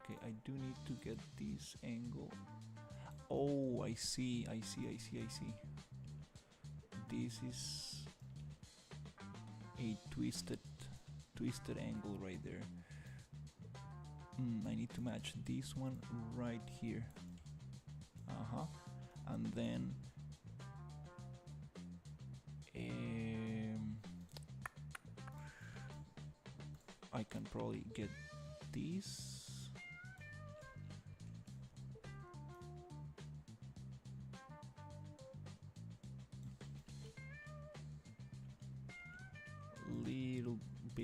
Okay, I do need to get this angle. Oh, I see. This is a twisted angle right there. I need to match this one right here. And then I can probably get this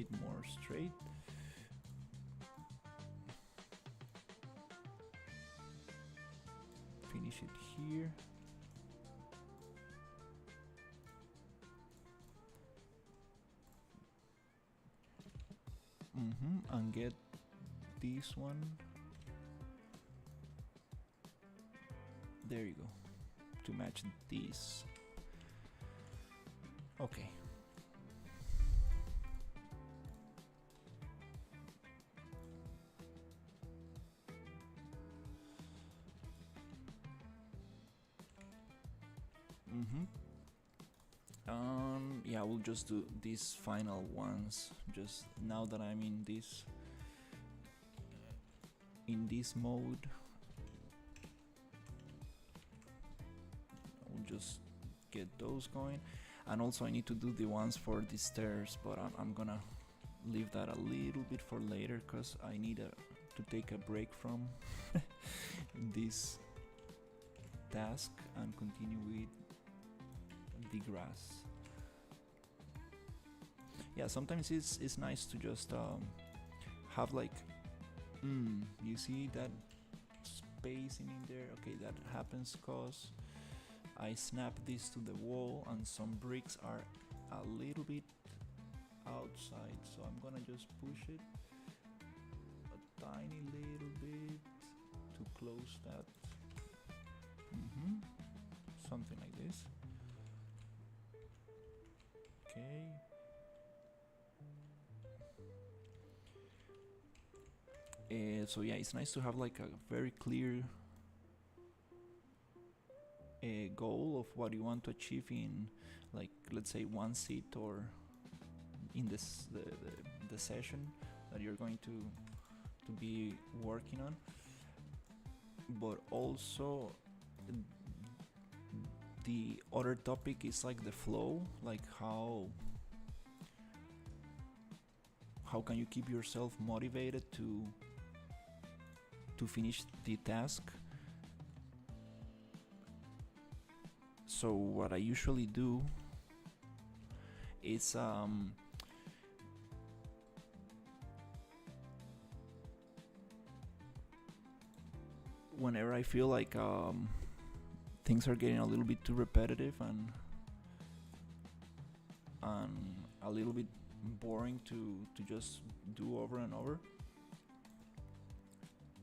bit more straight. Finish it here. And get this one. There you go. To match this. Okay. Yeah, we'll just do these final ones. Just now that I'm in this mode, I'll just get those going. And also I need to do the ones for the stairs, but I'm gonna leave that a little bit for later because I need to take a break from this task and continue with the grass. Yeah, sometimes it's nice to just have like, you see that spacing in there? Okay, that happens cause I snap this to the wall and some bricks are a little bit outside, so I'm gonna just push it a tiny little bit to close that. Something like this. Okay. So yeah, it's nice to have like a very clear goal of what you want to achieve in, like, let's say one seat or in this the session that you're going to be working on. But also the other topic is like the flow, like how can you keep yourself motivated to finish the task. So what I usually do is whenever I feel like things are getting a little bit too repetitive and a little bit boring to just do over and over,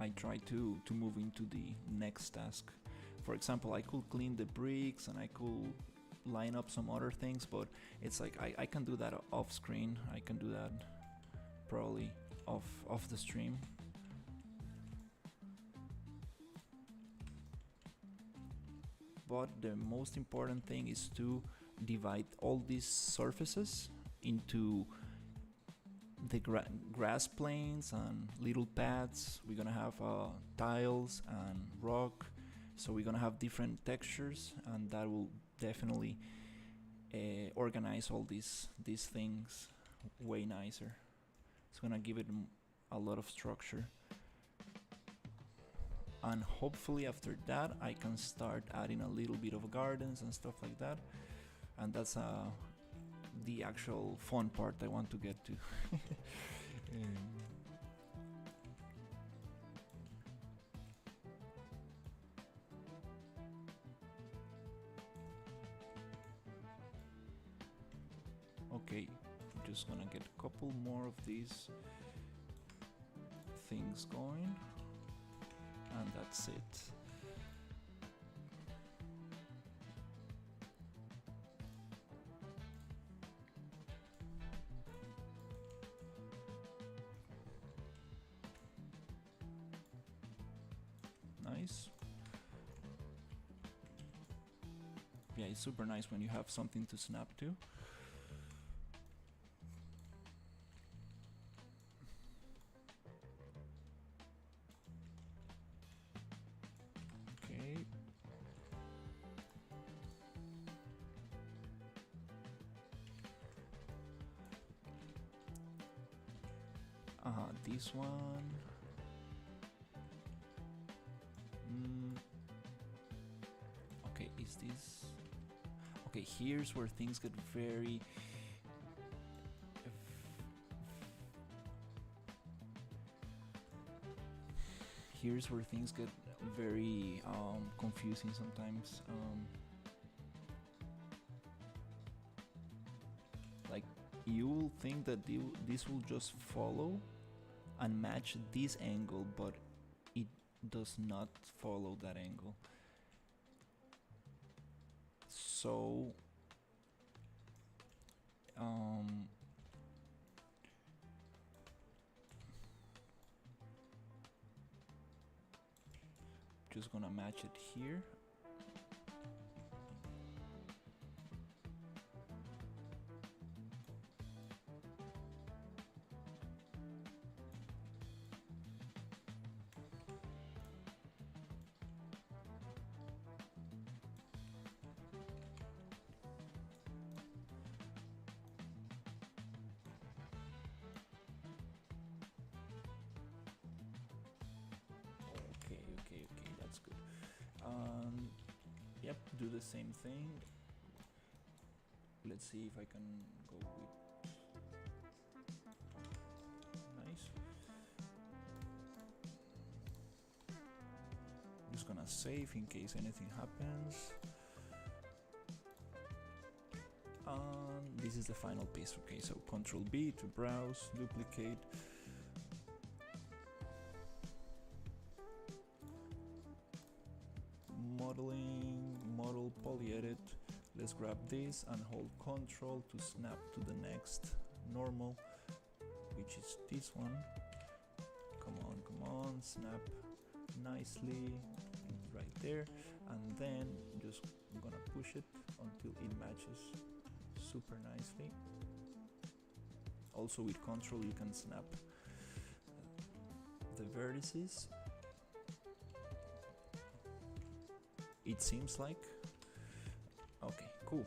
I try to move into the next task. For example, I could clean the bricks and I could line up some other things, but it's like I can do that off screen. I can do that probably off the stream. But the most important thing is to divide all these surfaces into the grass plains and little paths. We're gonna have tiles and rock, so we're gonna have different textures, and that will definitely organize all these things way nicer. It's gonna give it a lot of structure, and hopefully after that I can start adding a little bit of gardens and stuff like that, and that's the actual fun part I want to get to. Okay, I'm just gonna get a couple more of these things going, and that's it. Nice. Yeah, it's super nice when you have something to snap to. Okay. This one. Okay, is this... Okay, here's where things get very here's where things get very confusing sometimes. Like, you will think that this will just follow and match this angle, but it does not follow that angle. So just gonna match it here. Okay, that's good. Yep, do the same thing. Let's see if I can go with nice. Just gonna save in case anything happens. This is the final piece. Okay, so Control B to browse, duplicate. Modeling, model, poly edit. Let's grab this and hold Control to snap to the next normal, which is this one. Come on, snap nicely right there, and then just gonna push it until it matches super nicely. Also with Control you can snap the vertices. It seems like. Okay, cool.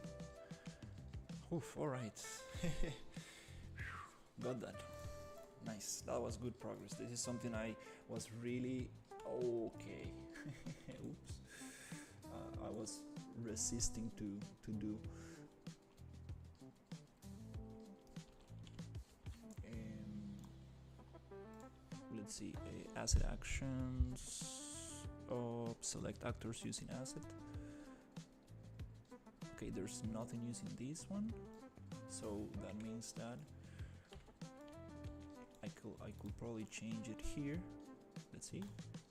Oof, alright. Got that. Nice, that was good progress. This is something I was really okay. Oops. I was resisting to do. Let's see, asset actions. Select actors using asset. Okay, there's nothing using this one, so that means that I could probably change it here. Let's see.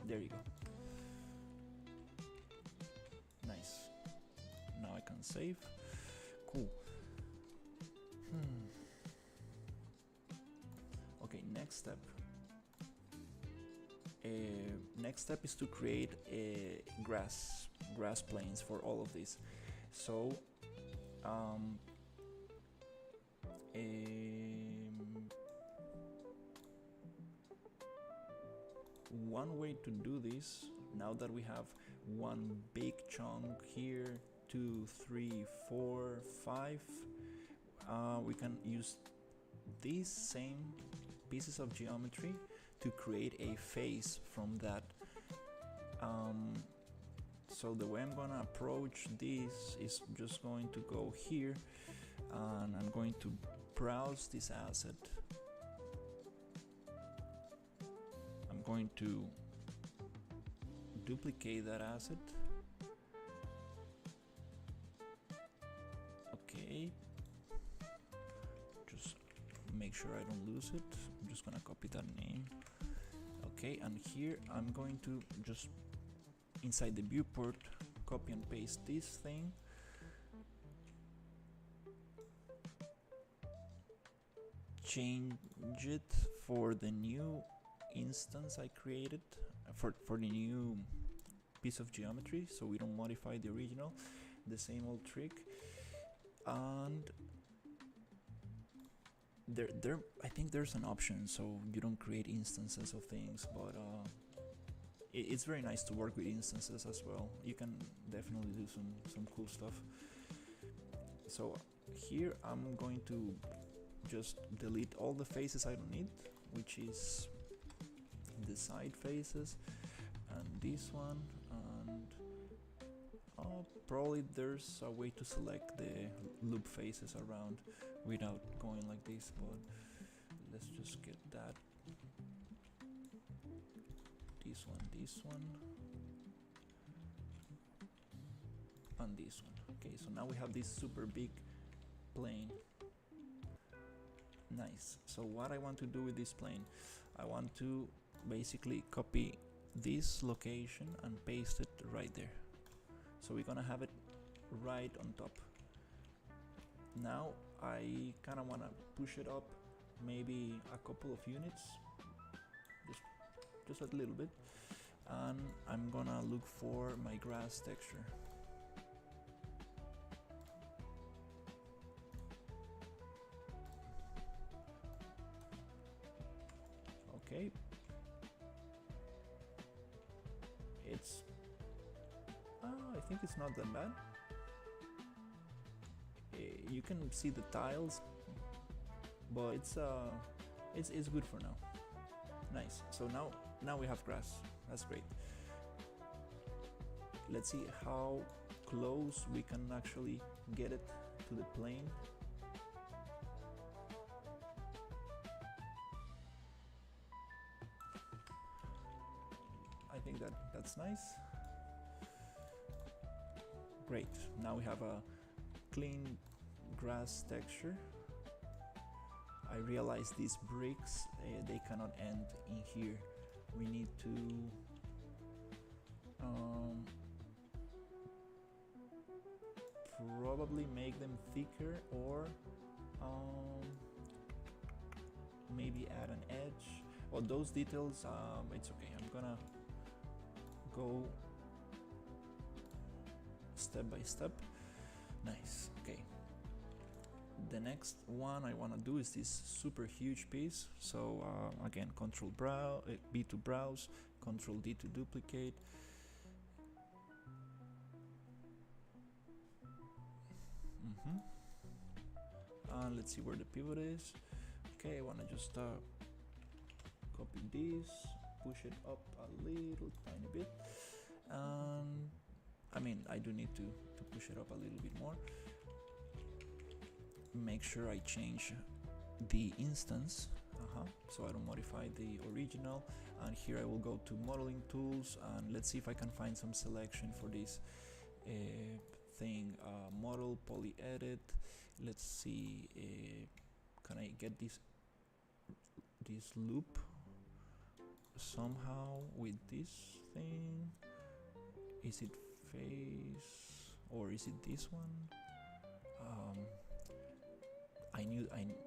There you go. Nice. Now I can save. Cool. Okay, next step. Next step is to create grass planes for all of this. So one way to do this, now that we have one big chunk here, 2, 3, 4, 5, we can use these same pieces of geometry to create a face from that. So the way I'm gonna approach this is just going to go here, and I'm going to browse this asset. I'm going to duplicate that asset. Okay, just make sure I don't lose it. I'm just gonna copy that name. Okay, and here I'm going to just inside the viewport copy and paste this thing. Change it for the new instance I created, for the new piece of geometry, so we don't modify the original. The same old trick. And there I think there's an option so you don't create instances of things, but it's very nice to work with instances as well. You can definitely do some cool stuff. So here I'm going to just delete all the faces I don't need, which is the side faces and this one, and probably there's a way to select the loop faces around without going like this, but let's just get that this one, and this one. Okay, so now we have this super big plane. Nice. So what I want to do with this plane, I want to basically copy this location and paste it right there. So we're gonna have it right on top. Now I kind of want to push it up maybe a couple of units, just a little bit, and I'm gonna look for my grass texture. Okay, it's I think it's not that bad. You can see the tiles, but it's good for now. Nice. So now we have grass. That's great. Let's see how close we can actually get it to the plane. I think that's nice. Great. Now we have a clean grass texture. I realize these bricks, they cannot end in here. We need to probably make them thicker, or maybe add an edge. Well, those details, it's okay. I'm gonna go step by step. Nice. Okay. The next one I want to do is this super huge piece. So again, Control B to browse, Control D to duplicate. Let's see where the pivot is. Okay, I want to just copy this, push it up a little tiny bit. I mean, I do need to push it up a little bit more. Make sure I change the instance, so I don't modify the original. And here I will go to modeling tools, and let's see if I can find some selection for this thing. Model, poly edit. Let's see, can I get this loop somehow with this thing? Is it face, or is it this one?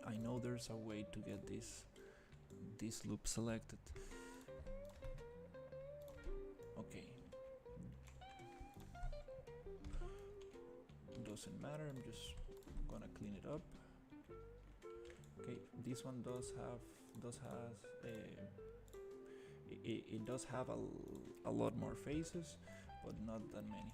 I know there's a way to get this loop selected. Okay. Doesn't matter, I'm just gonna clean it up. Okay, this one does have a lot more faces, but not that many.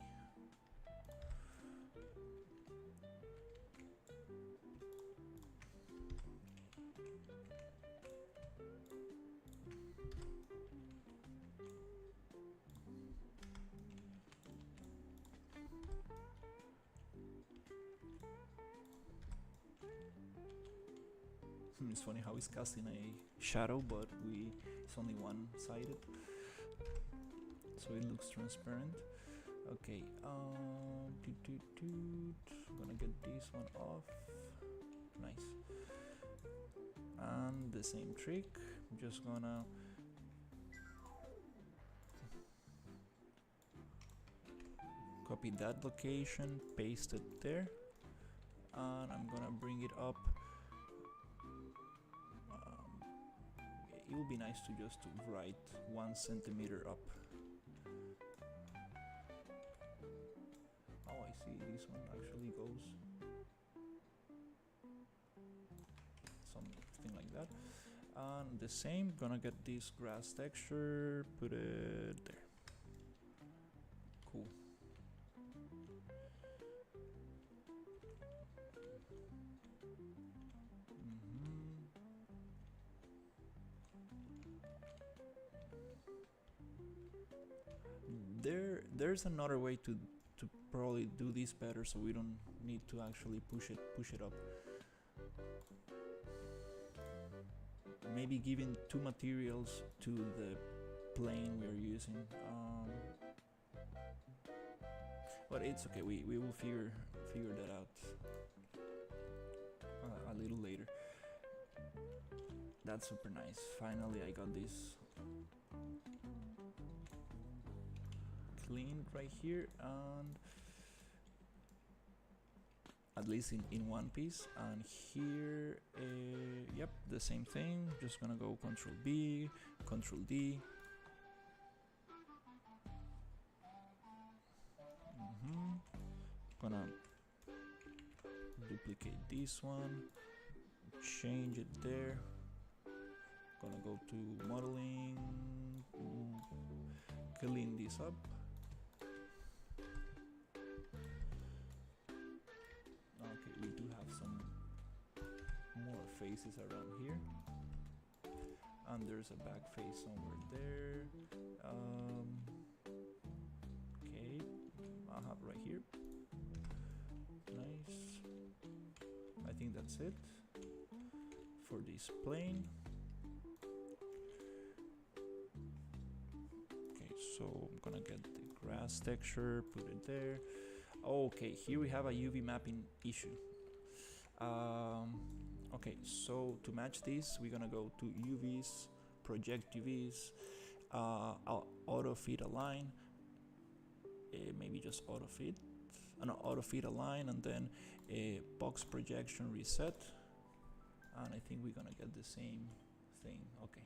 It's funny how it's casting a shadow, but it's only one-sided, so it looks transparent. Okay, gonna get this one off. Nice. And the same trick, just gonna copy that location, paste it there, and I'm gonna bring it up. It would be nice to just write 1 centimeter up. Oh, I see, this one actually goes something like that. And the same, gonna get this grass texture, put it there. Cool. There's another way to probably do this better, so we don't need to actually push it up. Maybe giving 2 materials to the plane we are using. But it's okay. We will figure that out a little later. That's super nice. Finally, I got this cleaned right here, and at least in one piece. And here, yep, the same thing. Just gonna go Control B, Control D. Gonna duplicate this one, change it there. Gonna go to modeling, clean this up. Okay, we do have some more faces around here, and there's a back face somewhere there. Okay, I have right here. Nice. I think that's it for this plane. Okay, so I'm gonna get the grass texture, put it there. Okay, here we have a UV mapping issue. Okay, so to match this, we're gonna go to UVs, project UVs, auto fit align, maybe just auto fit. No, auto fit align, and then a box projection reset, and I think we're gonna get the same thing. Okay.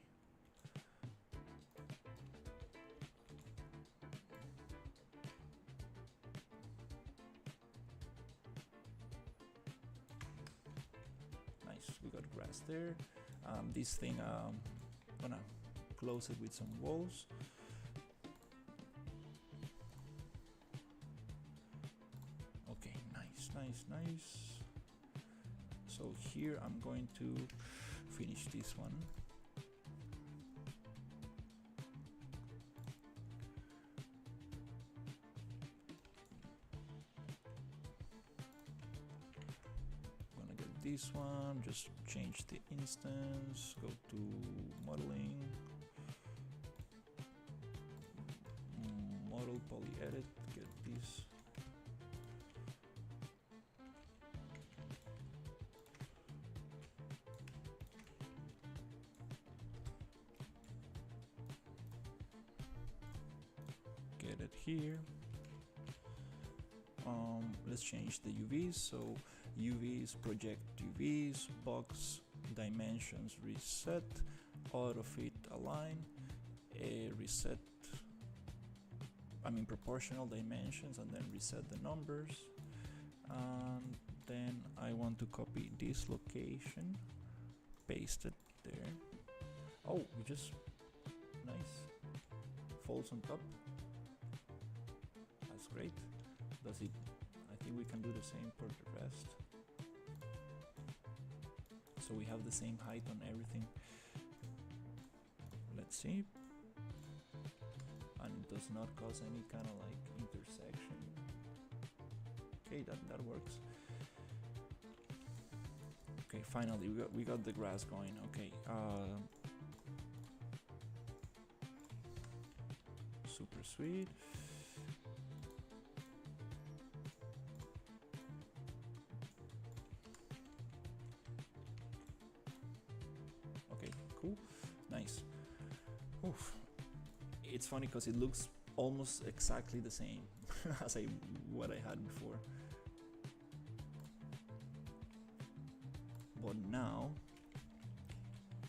Nice, we got grass there. This thing, gonna close it with some walls. Nice. So here I'm going to finish this one. I'm gonna get this one, just change the instance, go to modeling, model poly edit, get this. Get it here. Let's change the UVs. So UVs, project UVs, box dimensions reset, auto fit align, reset. Proportional dimensions, and then reset the numbers. And then I want to copy this location, paste it there. Oh, we just nice. Falls on top. That's great. Does it? I think we can do the same for the rest. So we have the same height on everything. Let's see. And it does not cause any kind of like intersection. Okay, that works. Okay, finally we got the grass going. Okay, super sweet. Okay, cool, nice. Oof. It's funny because it looks almost exactly the same as what I had before. But now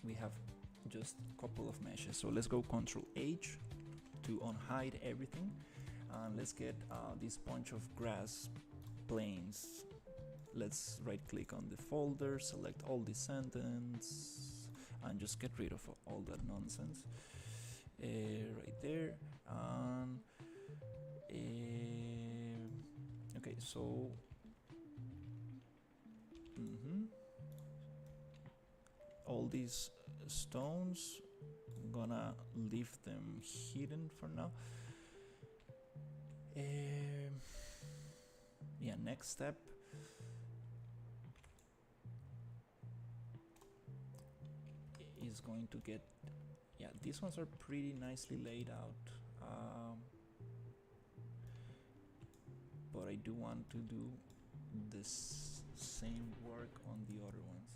we have just a couple of meshes. So let's go Control H to unhide everything, and let's get this bunch of grass planes. Let's right click on the folder, select all descendants, and just get rid of all that nonsense. Right there. Okay, so all these stones, I'm gonna leave them hidden for now. Yeah, next step is going to get Yeah, these ones are pretty nicely laid out. But I do want to do this same work on the other ones.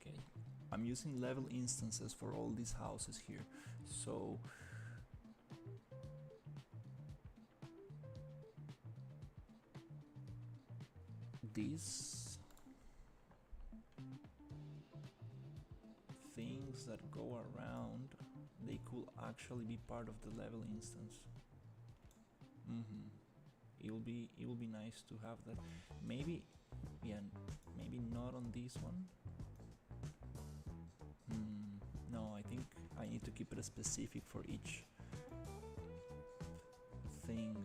Okay, I'm using level instances for all these houses here, so these things that go around, they could actually be part of the level instance. It will be nice to have that. Maybe, yeah, maybe not on this one. No, I think I need to keep it specific for each thing.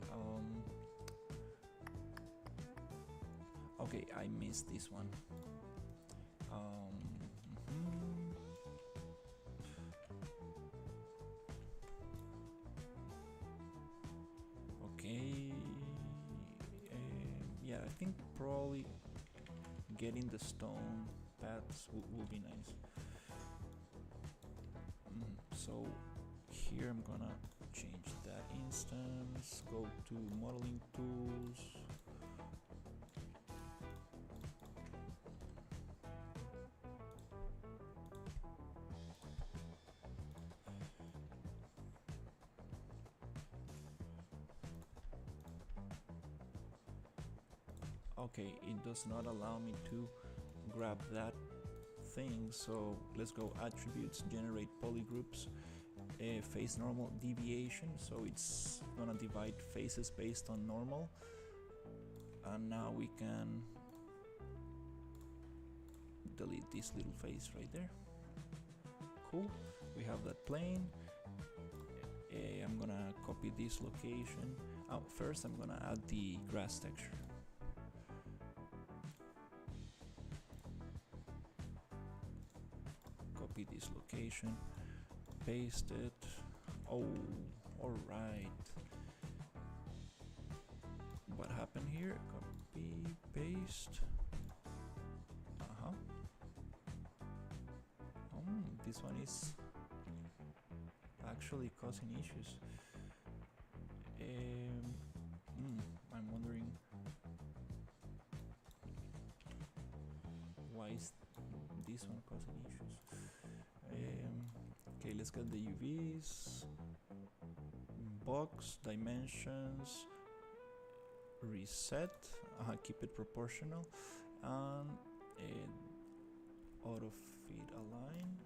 Okay, I missed this one. Okay. Yeah, I think probably getting the stone paths will be nice. So here I'm gonna change that instance, go to modeling tools, okay, it does not allow me to grab that thing, so let's go attributes, generate polygroups, face normal deviation, so it's gonna divide faces based on normal, and now we can delete this little face right there. Cool, we have that plane. I'm gonna copy this location. First I'm gonna add the grass texture. Copy this location, paste it. Oh, alright. What happened here? Copy, paste. This one is actually causing issues. I'm wondering why is this one causing issues. Okay, let's get the UVs, box dimensions, reset, keep it proportional, and auto feed align.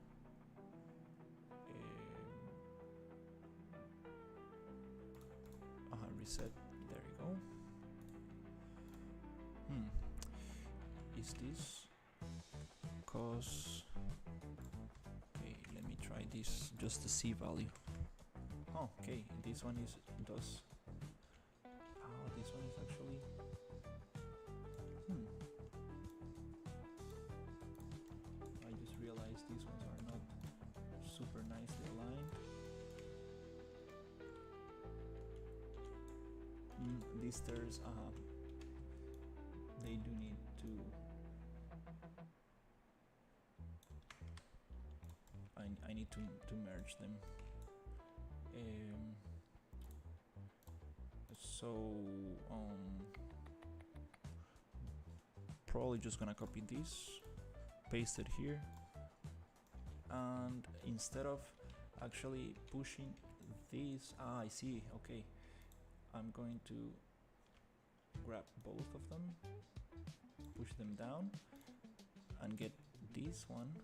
Reset, there you go. Is this cause? Okay, let me try this, just the C value. Oh, okay, this one does. This one is actually. I just realized these ones are not super nicely aligned. These stairs, they do need to. I need to merge them. So probably just gonna copy this, paste it here, and instead of actually pushing these, I see. Okay, I'm going to grab both of them, push them down, and get this one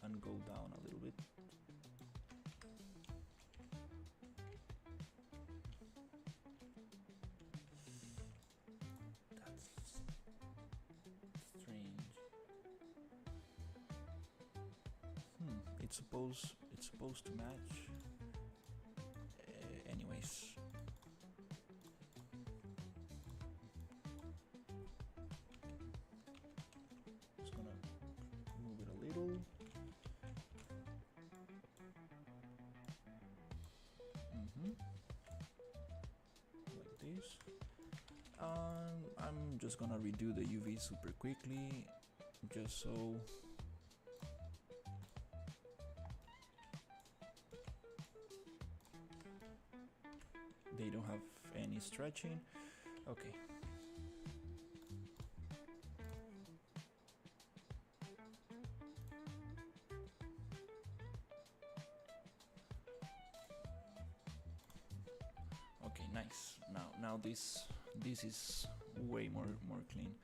and go down a little bit. That's strange. It's supposed to match. Anyways. Like this. I'm I'm just gonna redo the UV super quickly, just so they don't have any stretching. Okay. Okay, nice. Now this is way more clean.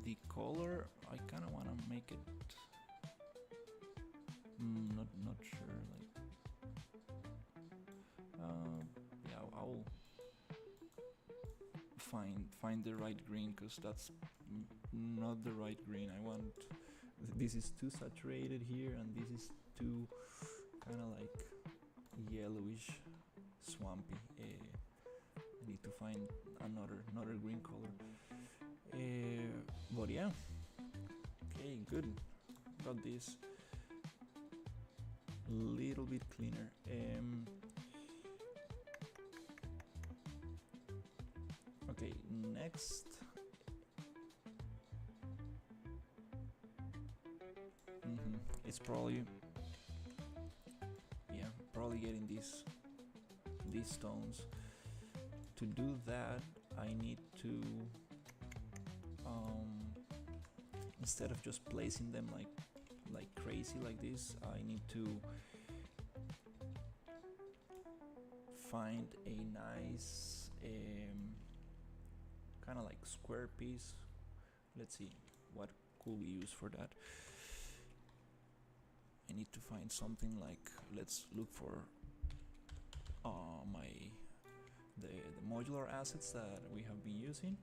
The color, I kind of want to make it. Not sure. Like, yeah, I'll find the right green, because that's not the right green. I want. This is too saturated here, and this is too kind of like yellowish, swampy. I need to find another green color. But yeah, okay, good. Got this little bit cleaner. Okay, next. It's probably, yeah, probably getting these stones. To do that, I need to, instead of just placing them like crazy like this, I need to find a nice kind of like square piece. Let's see what could we use for that. I need to find something like, let's look for the modular assets that we have been using.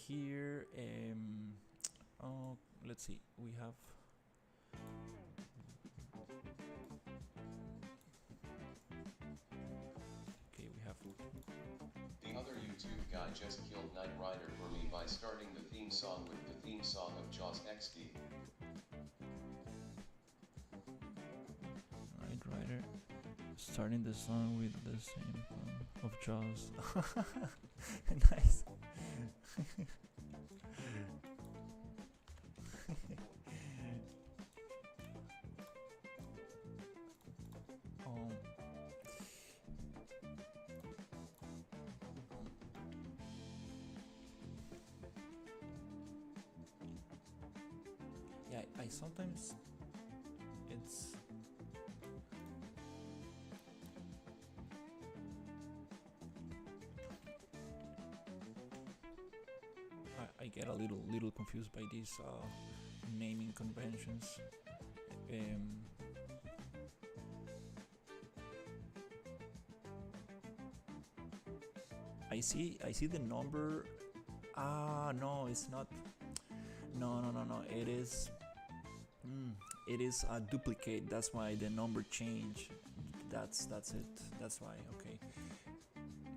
Here, let's see, we have. Okay, we have. The other YouTube guy just killed Knight Rider for me by starting the theme song with the theme song of Jaws XD. Knight Rider starting the song with the same of Jaws. Nice. Yeah, I sometimes it's I get a little confused by these naming conventions. I see the number. No, it's not. No. It is a duplicate. That's why the number changed. That's it. That's why. Okay.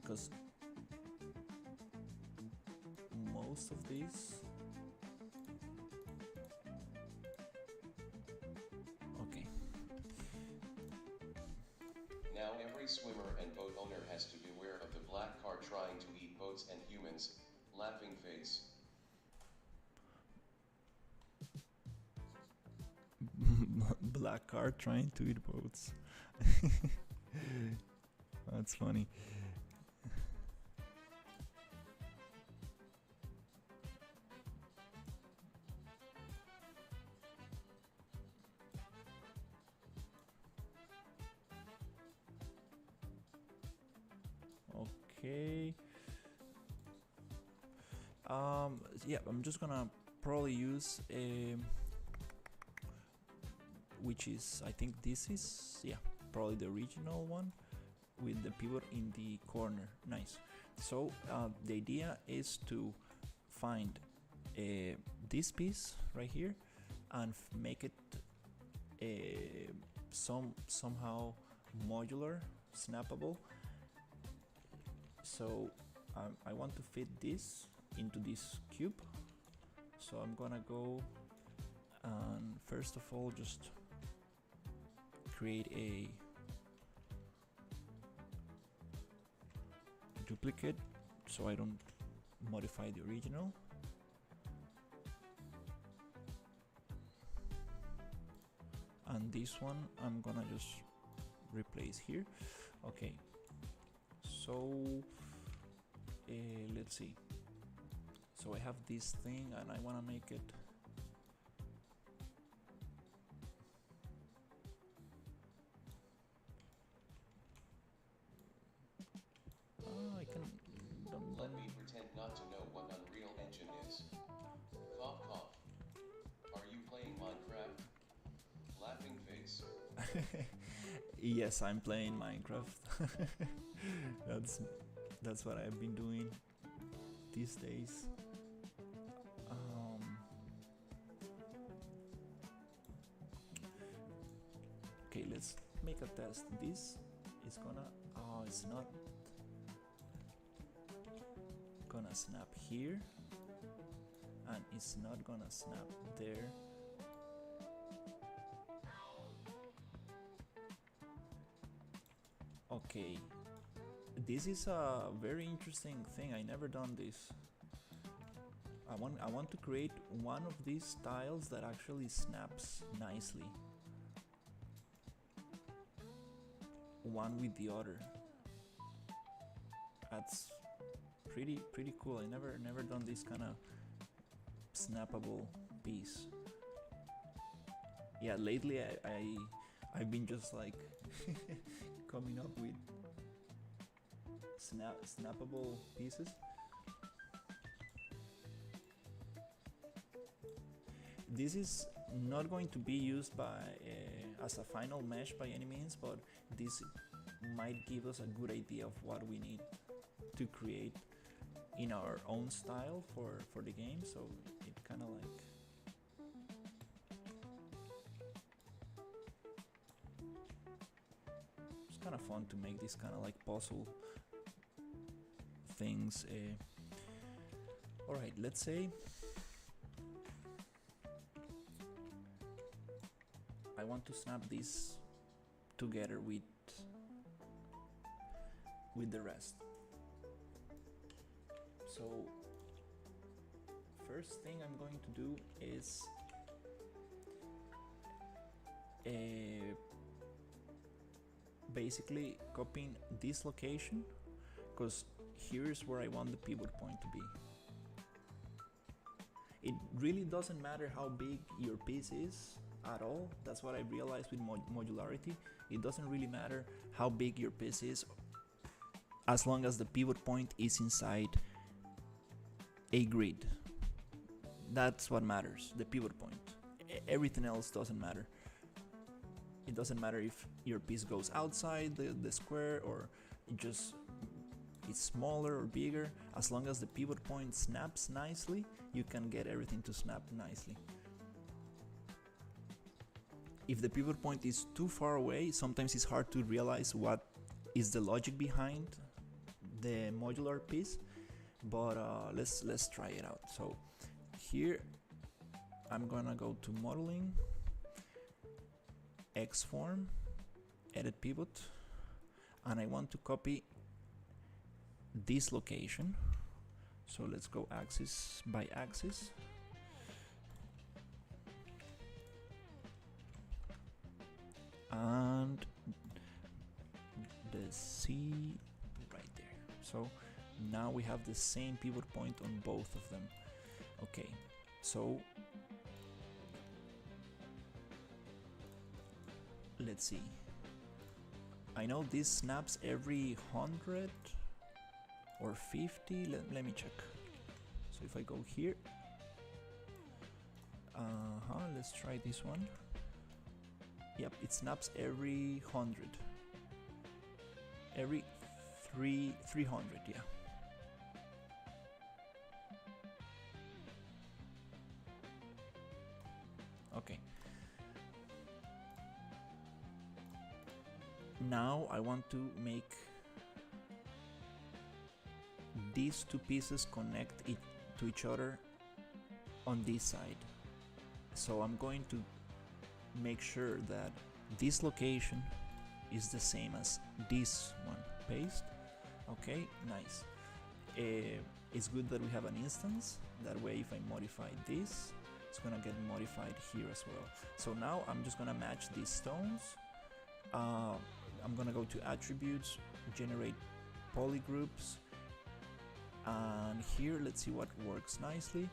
Because most of these. Okay. Now every swimmer and boat owner has to beware of the black car trying to eat boats and humans. Laughing face. Black car trying to eat boats. That's funny. Okay. Yeah, I'm just gonna probably use which is, I think this is, yeah, probably the original one with the pivot in the corner. Nice. So the idea is to find this piece right here and make it somehow modular, snappable. So I want to fit this into this cube. So I'm gonna go and first of all just create a duplicate so I don't modify the original. And this one I'm gonna just replace here. Okay, so let's see. So I have this thing and I want to make it I can Let me pretend not to know what Unreal Engine is. Cough cough. Are you playing Minecraft? Laughing face. Yes, I'm playing Minecraft. That's what I've been doing these days. Okay, let's make a test. This is gonna it's not gonna snap here, and it's not gonna snap there. Okay, this is a very interesting thing. I never done this. I want to create one of these tiles that actually snaps nicely, one with the other. That's pretty cool. I never done this kind of snappable piece. Yeah, lately I've been just like coming up with snappable pieces. This is not going to be used by as a final mesh by any means, but this might give us a good idea of what we need to create in our own style for the game. So it kind of like it's kind of fun to make this kind of like puzzle things. All right, let's say I want to snap this together with the rest. So first thing I'm going to do is basically copying this location, because here's where I want the pivot point to be. It really doesn't matter how big your piece is at all. That's what I realized with modularity. It doesn't really matter how big your piece is, as long as the pivot point is inside a grid. That's what matters, the pivot point. Everything else doesn't matter. It doesn't matter if your piece goes outside the square or just it's smaller or bigger. As long as the pivot point snaps nicely, you can get everything to snap nicely. If the pivot point is too far away, sometimes it's hard to realize what is the logic behind the modular piece, but let's try it out. So here I'm gonna go to modeling, X form, edit pivot, and I want to copy this location. So let's go axis by axis. And the C right there. So now we have the same pivot point on both of them. Okay, so let's see. I know this snaps every 100 or 50. Let me check. So if I go here, let's try this one. Yep, it snaps every 100. Every 300, yeah. Okay. Now I want to make these two pieces connect to each other on this side. So I'm going to make sure that this location is the same as this one. Paste. Okay, nice. It's good that we have an instance. That way, if I modify this, it's gonna get modified here as well. So now I'm just gonna match these stones. I'm gonna go to attributes, generate polygroups, and here let's see what works nicely.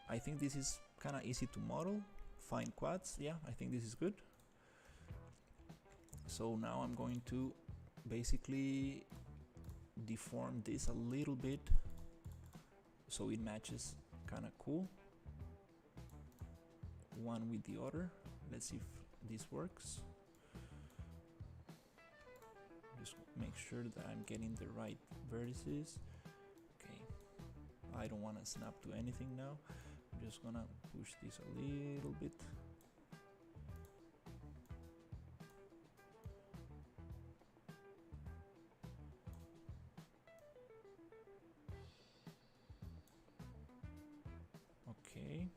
I think this is kind of easy to model. Find quads. Yeah, I think this is good. So now I'm going to basically deform this a little bit so it matches kind of cool one with the other. Let's see if this works. Just make sure that I'm getting the right vertices. Okay, I don't want to snap to anything now. I'm just gonna push this a little bit. Okay.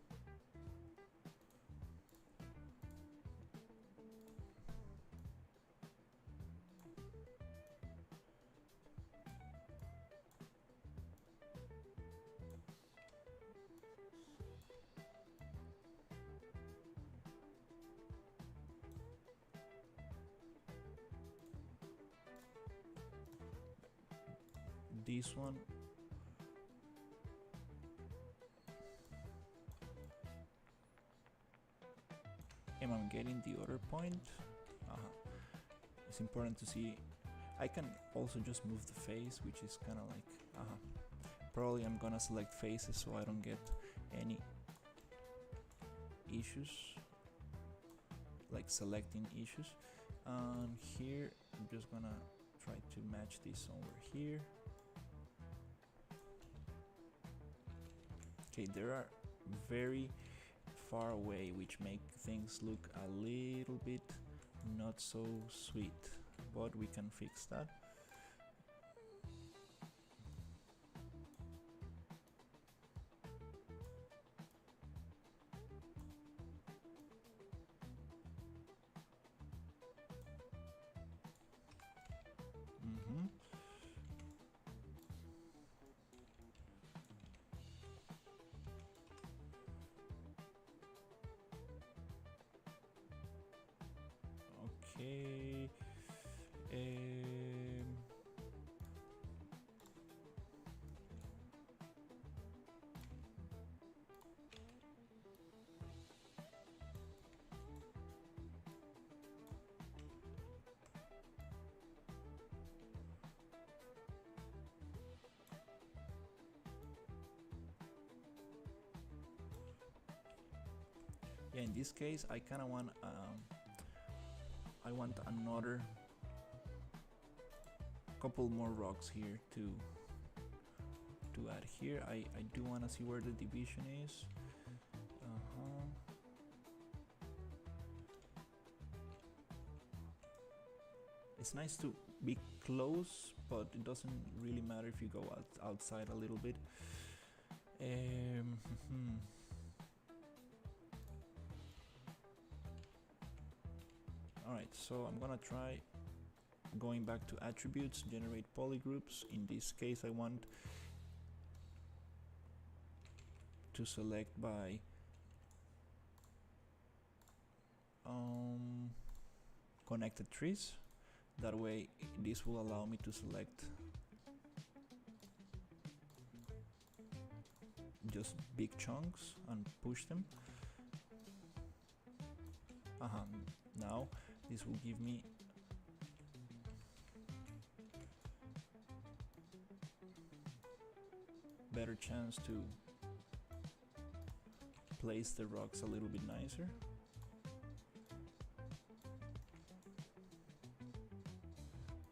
This one, am I getting the other point? It's important to see. I can also just move the face, which is kind of like probably I'm gonna select faces so I don't get any issues, like selecting issues. And here I'm just gonna try to match this over here. Okay, they are very far away, which make things look a little bit not so sweet, but we can fix that. Okay. Yeah, in this case, I kind of want I want another couple more rocks here to add here. I do want to see where the division is. It's nice to be close, but it doesn't really matter if you go outside a little bit. Alright, so I'm gonna try going back to attributes, generate polygroups. In this case, I want to select by connected trees. That way, this will allow me to select just big chunks and push them. Now this will give me better chance to place the rocks a little bit nicer.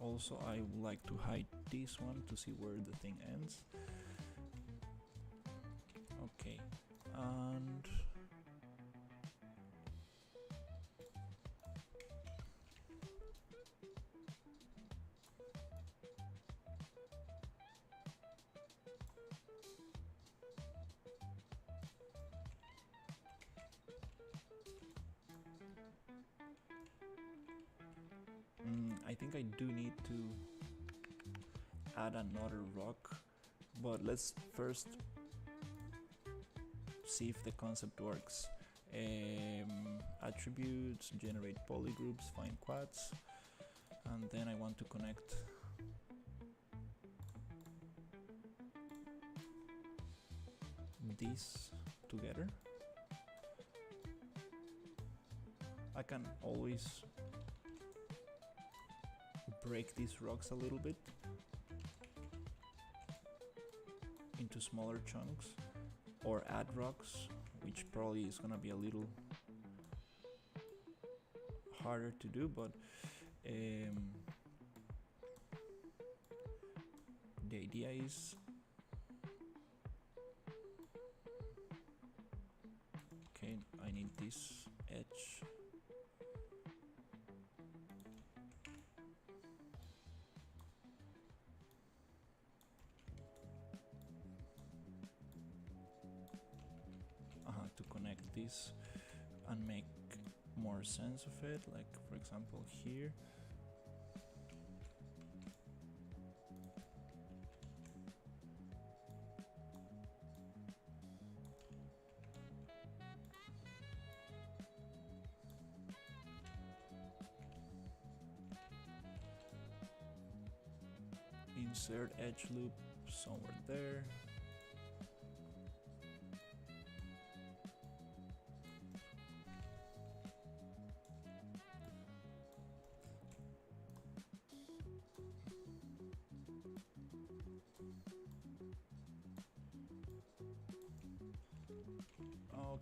Also, I would like to hide this one to see where the thing ends. Okay, and I think I do need to add another rock, but let's first see if the concept works. Attributes, generate polygroups, find quads, and then I want to connect these together. I can always break these rocks a little bit into smaller chunks, or add rocks, which probably is gonna be a little harder to do, but the idea is okay, I need this edge. To connect this and make more sense of it, like for example here. Insert edge loop somewhere there.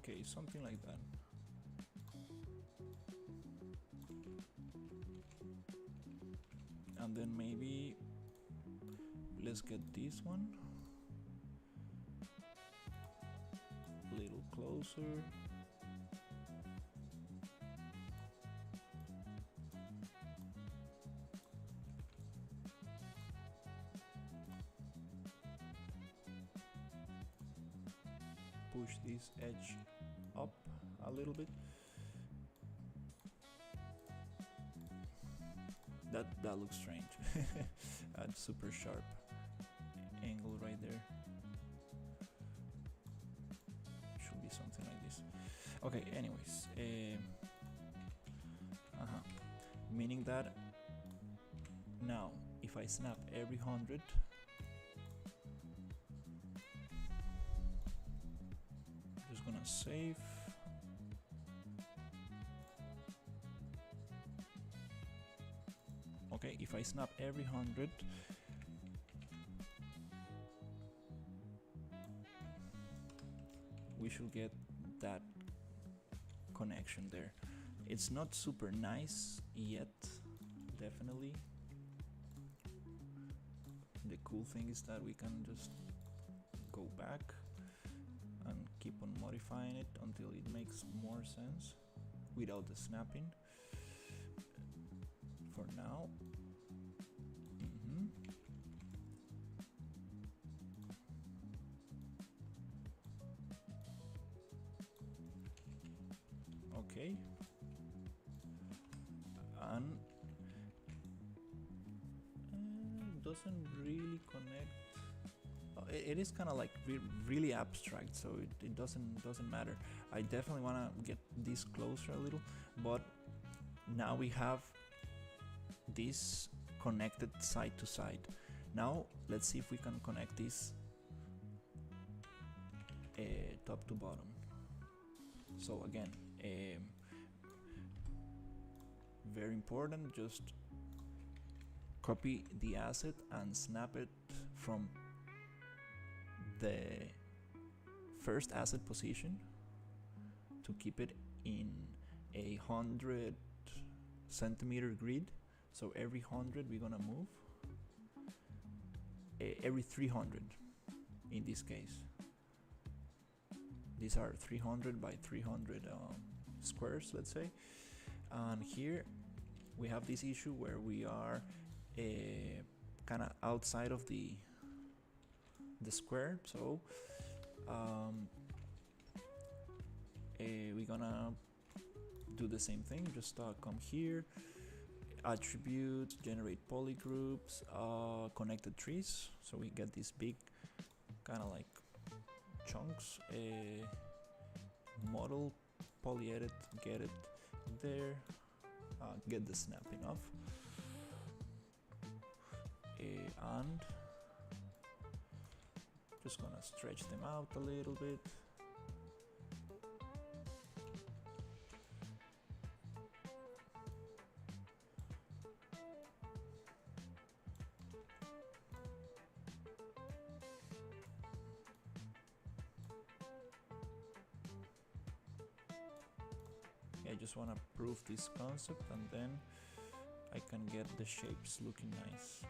Okay, something like that. And then maybe let's get this one a little closer. Push this edge up a little bit. That looks strange. That's super sharp angle right there. Should be something like this. Okay, anyways, meaning that now if I snap every 100, just gonna save. Okay, if I snap every 100, we should get that connection there. It's not super nice yet, definitely. The cool thing is that we can just go back and keep on modifying it until it makes more sense without the snapping. For now. Okay. And it doesn't really connect. It is kind of like really abstract, so it doesn't matter. I definitely want to get this closer a little, but now we have this connected side to side. Now let's see if we can connect this top to bottom. So again, very important, just copy the asset and snap it from the first asset position to keep it in a 100 centimeter grid. So every 100 we're gonna move, every 300 in this case. These are 300 by 300 squares, let's say. And here we have this issue where we are kind of outside of the square. So we're gonna do the same thing. Just come here, attribute, generate polygroups, connected trees. So we get these big kind of like chunks. Model, polyedit, get it there. Get the snapping off. And just gonna stretch them out a little bit. I just want to prove this concept and then I can get the shapes looking nice.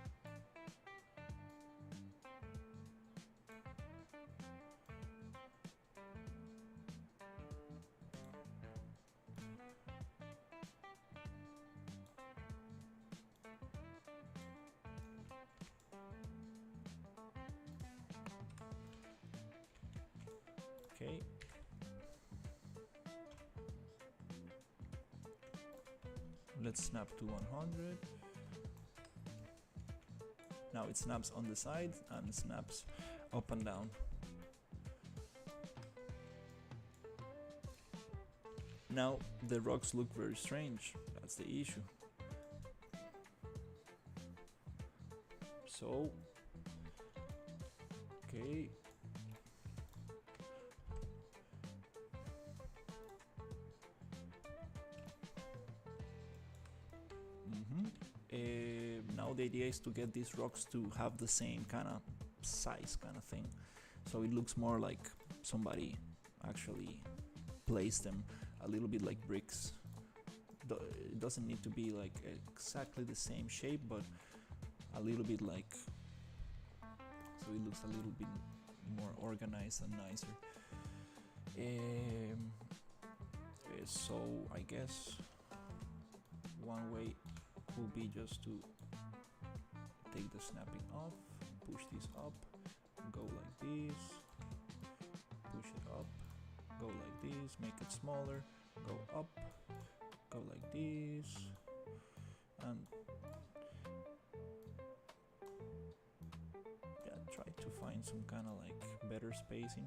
Okay. Let's snap to 100. Now it snaps on the side and snaps up and down. Now the rocks look very strange. That's the issue. So, okay. Now the idea is to get these rocks to have the same kind of size kind of thing, so it looks more like somebody actually placed them, a little bit like bricks. It doesn't need to be like exactly the same shape, but a little bit like, so it looks a little bit more organized and nicer. So I guess one way will be just to take the snapping off, push this up, go like this, push it up, go like this, make it smaller, go up, go like this, and yeah, try to find some kind of like better spacing.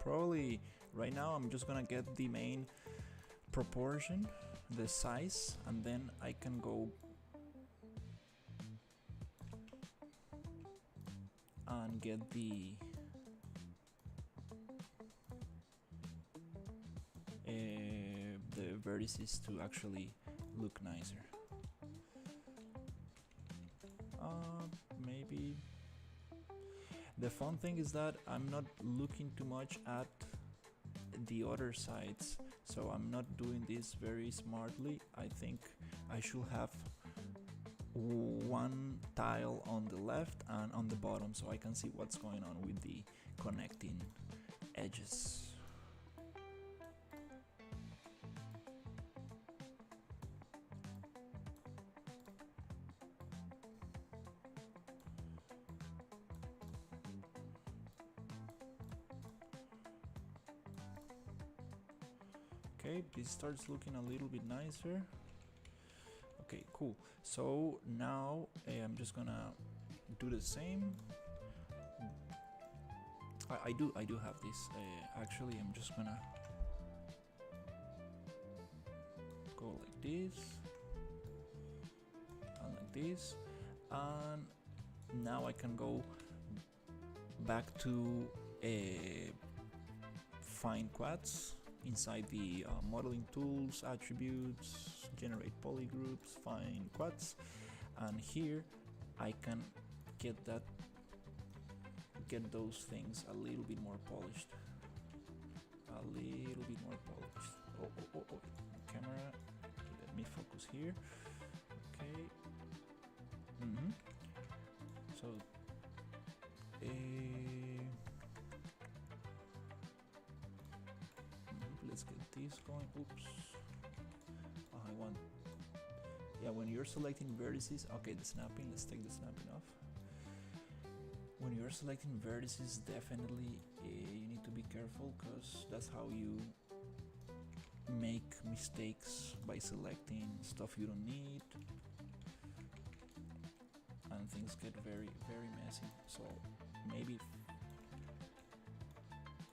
Probably right now I'm just gonna get the main proportion, the size, and then I can go and get the vertices to actually look nicer. Maybe the fun thing is that I'm not looking too much at the other sides, so I'm not doing this very smartly. I think I should have one tile on the left and on the bottom, so I can see what's going on with the connecting edges. Okay, this starts looking a little bit nicer. Okay, cool. So now I'm just gonna do the same. I do have this. Actually, I'm just gonna go like this and like this, and now I can go back to find quads inside the modeling tools, attributes, generate polygroups, find quads, and here I can get those things a little bit more polished. Oh, camera, let me focus here. Okay. So let's get this going. Oops. I want. Yeah, when you're selecting vertices, okay, the snapping. Let's take the snapping off. When you're selecting vertices, definitely you need to be careful because that's how you make mistakes by selecting stuff you don't need, and things get very messy. So maybe,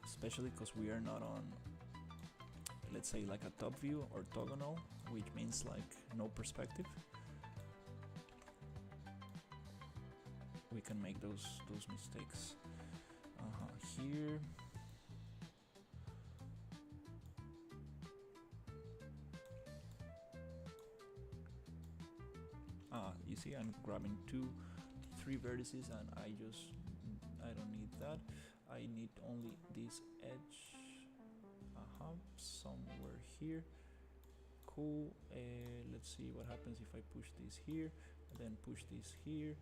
especially because we are not on, let's say, like a top view or orthogonal, which means like no perspective, we can make those mistakes. Here. You see, I'm grabbing 3 vertices, and I don't need that. I need only this edge. Somewhere here. Cool. Let's see what happens if I push this here, then push this here.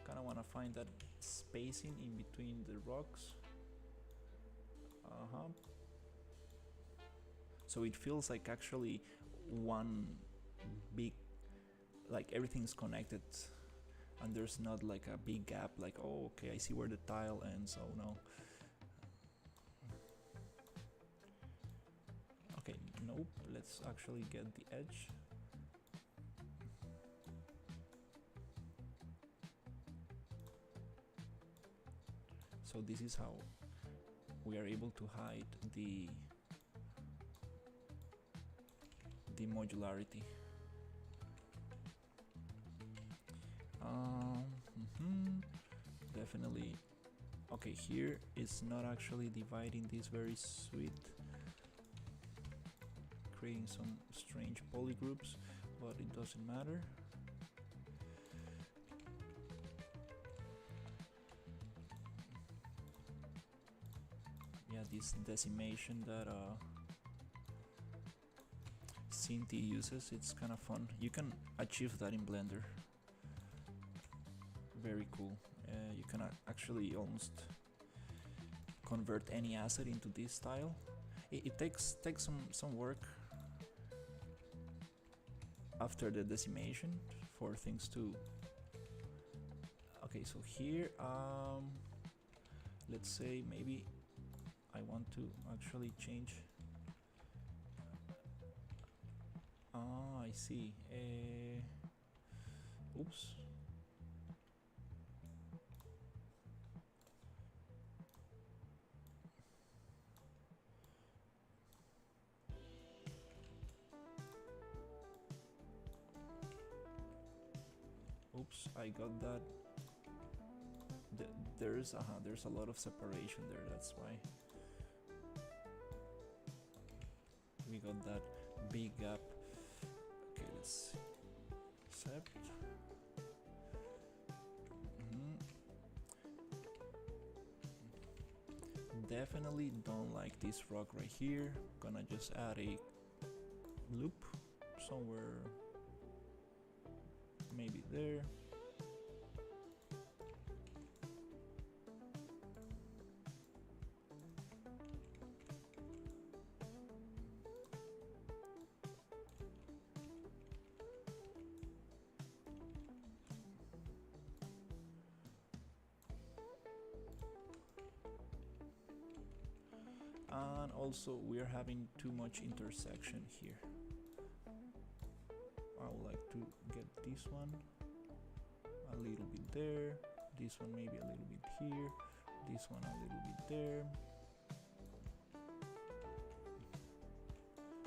Kind of want to find that spacing in between the rocks. So it feels like actually one big, like everything's connected, and there's not like a big gap like, oh okay, I see where the tile ends. Oh no. Okay, nope, let's actually get the edge. So this is how we are able to hide the modularity. Definitely. Okay, here it's not actually dividing this very sweet, creating some strange polygroups, but it doesn't matter. Yeah, this decimation that Cinti uses, it's kind of fun. You can achieve that in Blender. Very cool. You can actually almost convert any asset into this style. It takes some work after the decimation for things to. Okay, so here, let's say maybe I want to actually change. I see. Oops. Oops, I got that. There's a lot of separation there, that's why. We got that big gap. Okay, let's accept. Definitely don't like this rock right here. Gonna just add a loop somewhere, maybe there. And also we are having too much intersection here. I would like to get this one a little bit there, this one maybe a little bit here, this one a little bit there.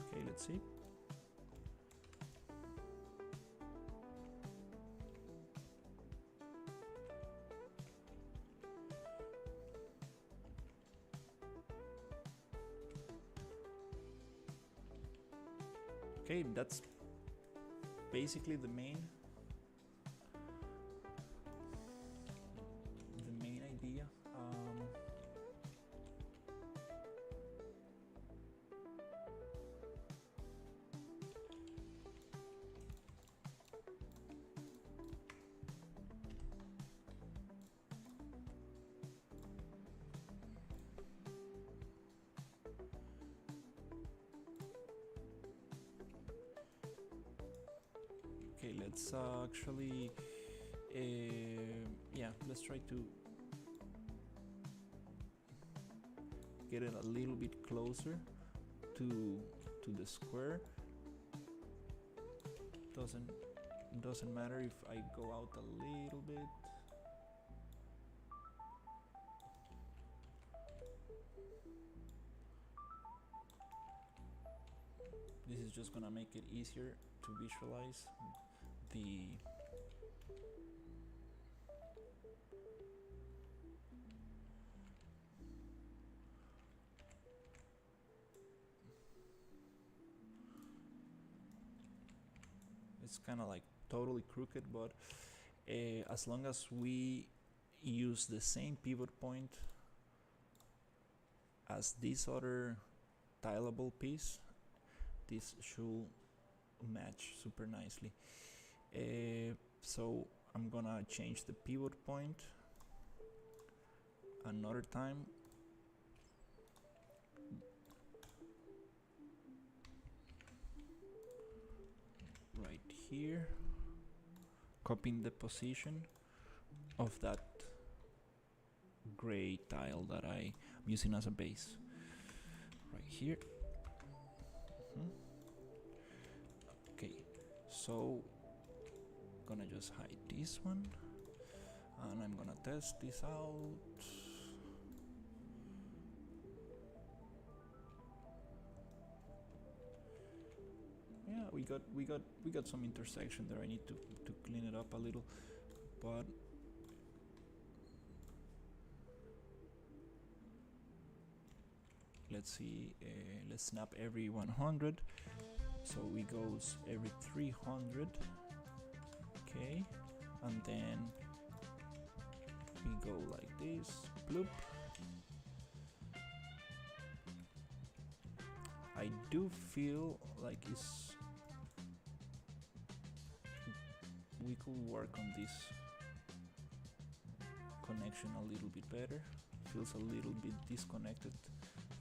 Okay, let's see. Okay, that's basically the main idea. let's actually yeah, let's try to get it a little bit closer to the square. Doesn't matter if I go out a little bit. This is just gonna make it easier to visualize the it's kind of like totally crooked, but as long as we use the same pivot point as this other tileable piece, this should match super nicely. So I'm gonna change the pivot point another time. Right here, copying the position of that gray tile that I'm using as a base. Right here. Okay, so gonna just hide this one, and I'm gonna test this out. Yeah, we got some intersection there. I need to clean it up a little, but let's see. Let's snap every 100, so we goes every 300. Okay, and then we go like this. Bloop. I do feel like we could work on this connection a little bit better. Feels a little bit disconnected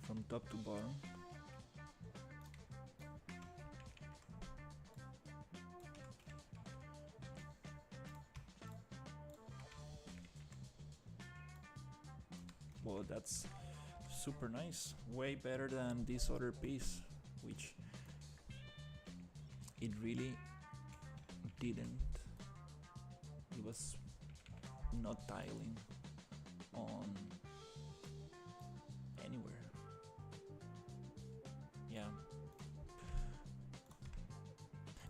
from top to bottom. Well, that's super nice. Way better than this other piece, which it really didn't. It was not tiling on anywhere. Yeah.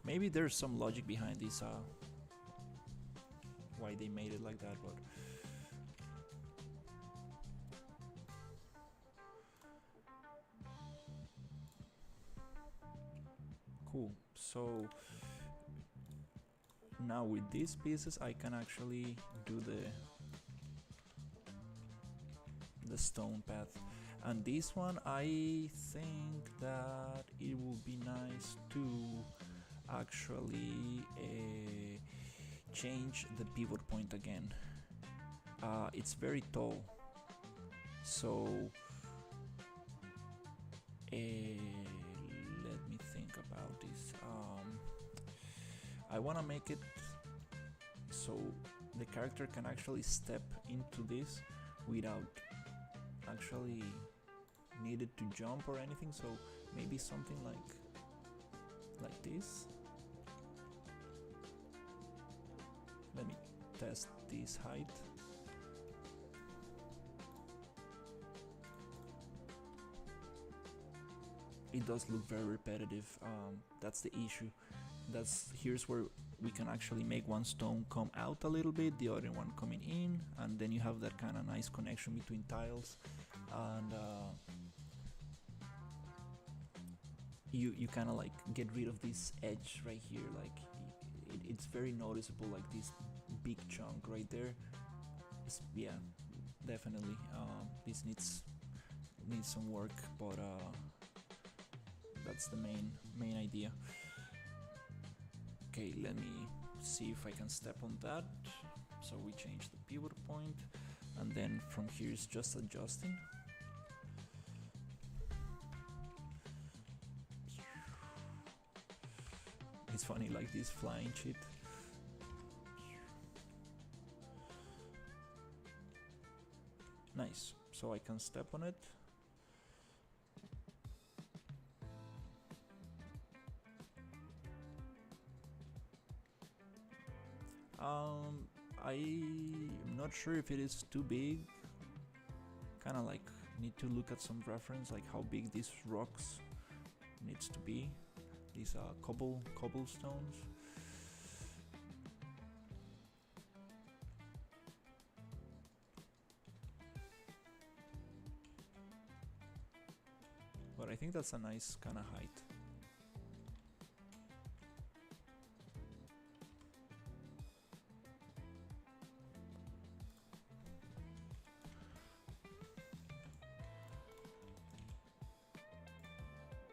Maybe there's some logic behind this, why they made it like that, but cool. So now with these pieces I can actually do the stone path, and this one I think that it would be nice to actually change the pivot point again. It's very tall, so let me think about this. I want to make it so the character can actually step into this without actually needed to jump or anything, so maybe something like this. Let me test this height. It does look very repetitive. That's the issue. Here's where we can actually make one stone come out a little bit, the other one coming in, and then you have that kind of nice connection between tiles, and you kind of like get rid of this edge right here. Like it's very noticeable, like this big chunk right there. Yeah, definitely. This needs some work, but that's the main idea. Okay, let me see if I can step on that. So we change the pivot point, and then from here is just adjusting. It's funny, like this flying shit. so I can step on it. I'm not sure if it is too big. Kind of like need to look at some reference, like how big these rocks needs to be. These cobblestones. But I think that's a nice kind of height.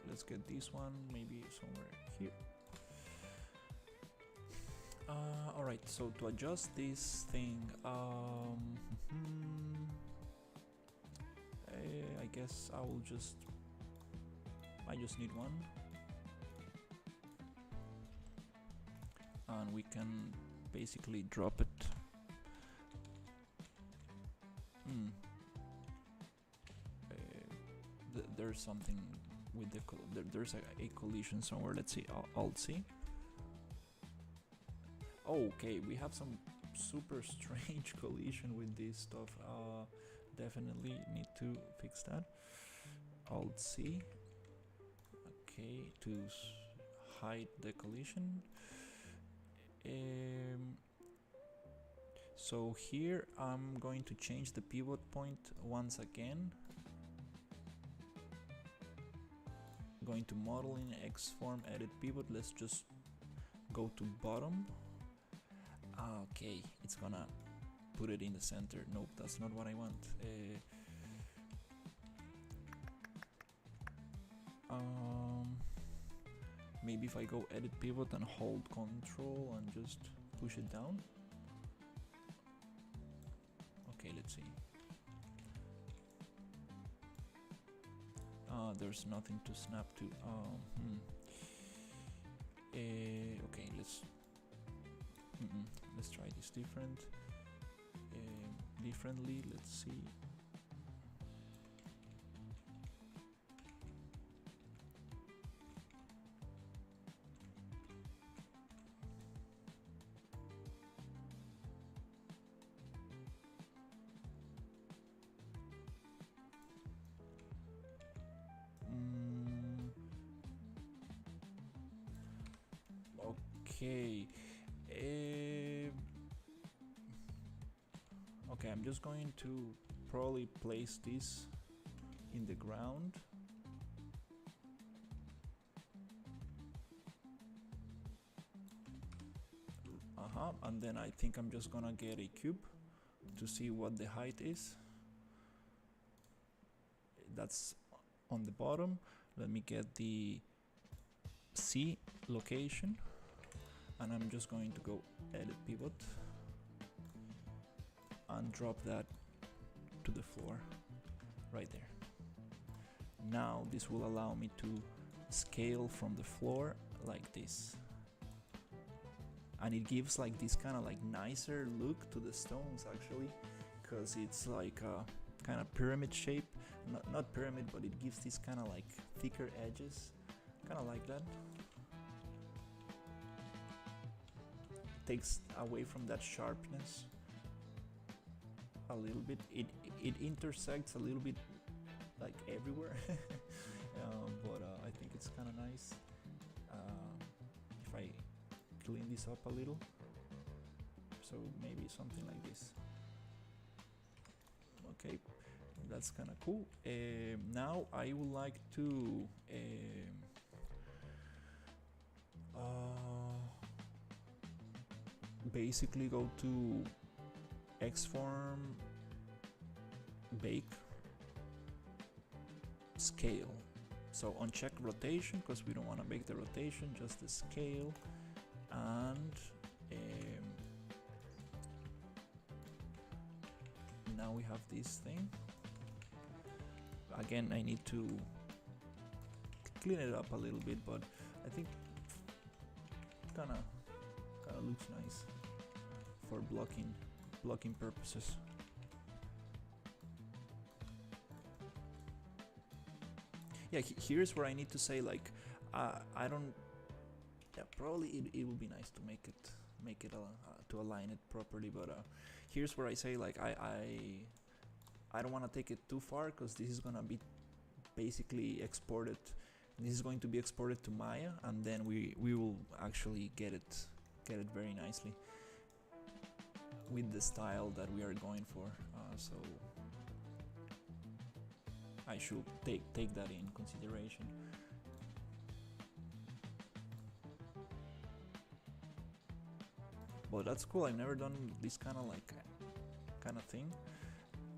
Let's get this one maybe somewhere here. Alright, so to adjust this thing, I guess I just need one. And we can basically drop it. There's something with the there's a collision somewhere. Let's see. Alt C. Okay, we have some super strange collision with this stuff. Definitely need to fix that. Alt C. Okay, to hide the collision. So here I'm going to change the pivot point once again. Going to model in Xform, edit pivot. Let's just go to bottom. Okay, it's gonna put it in the center. Nope, that's not what I want. Maybe if I go edit pivot and hold Control and just push it down. Okay, let's see. There's nothing to snap to. Okay, let's try this differently. Let's see. Okay. Okay, I'm just going to probably place this in the ground. And then I think I'm just gonna get a cube to see what the height is. That's on the bottom. Let me get the C location. And I'm just going to go edit pivot and drop that to the floor right there. Now this will allow me to scale from the floor like this, and it gives like this kind of like nicer look to the stones actually, because it's like a kind of pyramid shape. Not pyramid, but it gives this kind of like thicker edges, kind of like that. Takes away from that sharpness a little bit. It intersects a little bit like everywhere. But I think it's kind of nice. If I clean this up a little, so maybe something like this. Okay, that's kind of cool. Now I would like to basically go to Xform, bake, scale. So uncheck rotation because we don't want to make the rotation, just the scale. And now we have this thing. Again, I need to clean it up a little bit, but I think kind of looks nice for blocking purposes. Yeah, here's where I need to say like I don't. Yeah, probably it would be nice to make it to align it properly, but here's where I say like I don't want to take it too far because this is gonna be basically exported. This is going to be exported to Maya, and then we will actually get it very nicely with the style that we are going for. So I should take that in consideration. But that's cool. I've never done this kind of thing.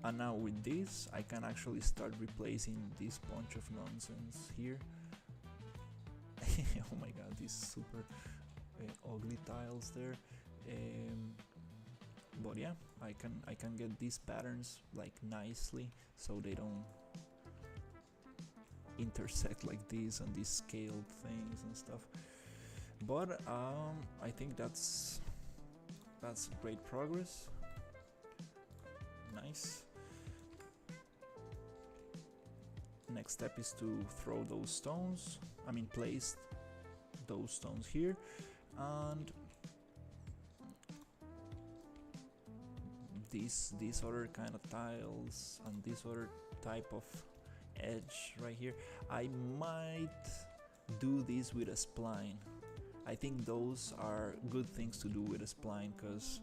And now with this, I can actually start replacing this bunch of nonsense here. Oh my god, these super ugly tiles there. But yeah, I can get these patterns like nicely so they don't intersect like this and these scaled things and stuff. But I think that's great progress. Nice. Next step is to throw those stones. I mean, place those stones here, and these other kind of tiles and this other type of edge right here. I might do this with a spline. I think those are good things to do with a spline because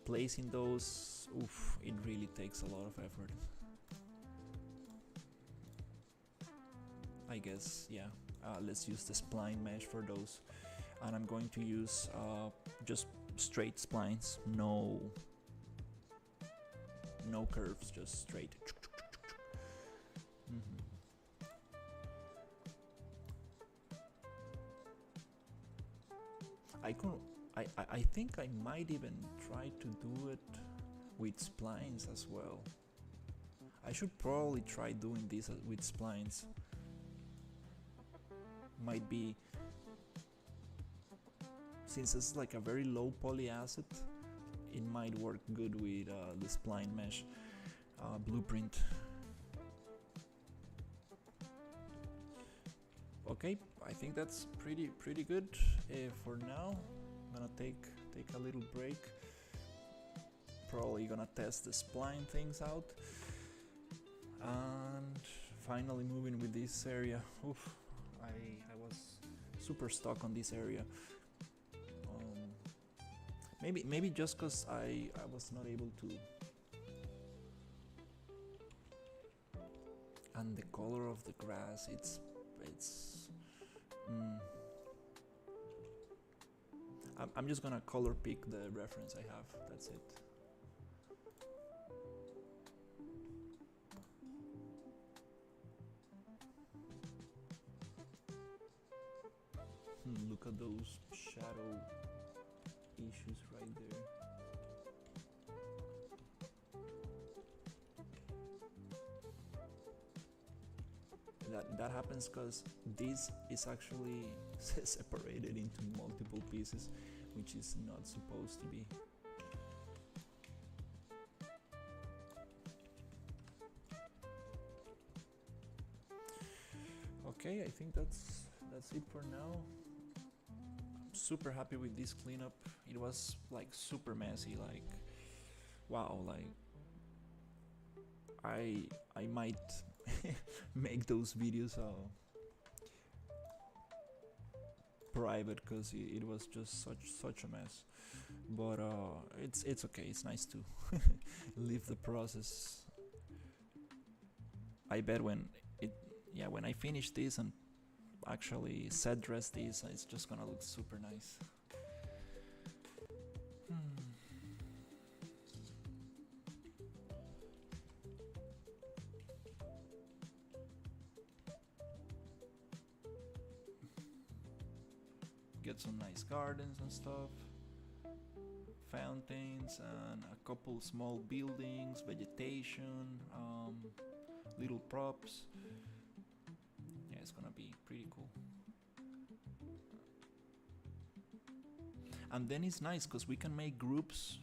placing those, oof, it really takes a lot of effort. I guess, yeah, let's use the spline mesh for those, and I'm going to use just straight splines, no curves, just straight. I think I might even try to do it with splines as well. I should probably try doing this with splines. Might be, since it's like a very low poly asset, it might work good with the spline mesh blueprint. Okay, I think that's pretty good for now. I'm gonna take a little break. Probably gonna test the spline things out, and finally moving with this area. Oof, I was super stuck on this area. Maybe just cause I was not able to. And the color of the grass, it's I'm just gonna color pick the reference I have, that's it. Look at those shadow issues right there. That happens because this is actually separated into multiple pieces, which is not supposed to be. Okay, I think that's it for now. I'm super happy with this cleanup. It was like super messy, like wow, like I might make those videos private because it was just such a mess, but it's okay. It's nice to leave the process. I bet when I finish this and actually set dress this, it's just gonna look super nice. Get some nice gardens and stuff, fountains, and a couple small buildings, vegetation, little props. Yeah, it's gonna be pretty cool. And then it's nice because we can make groups.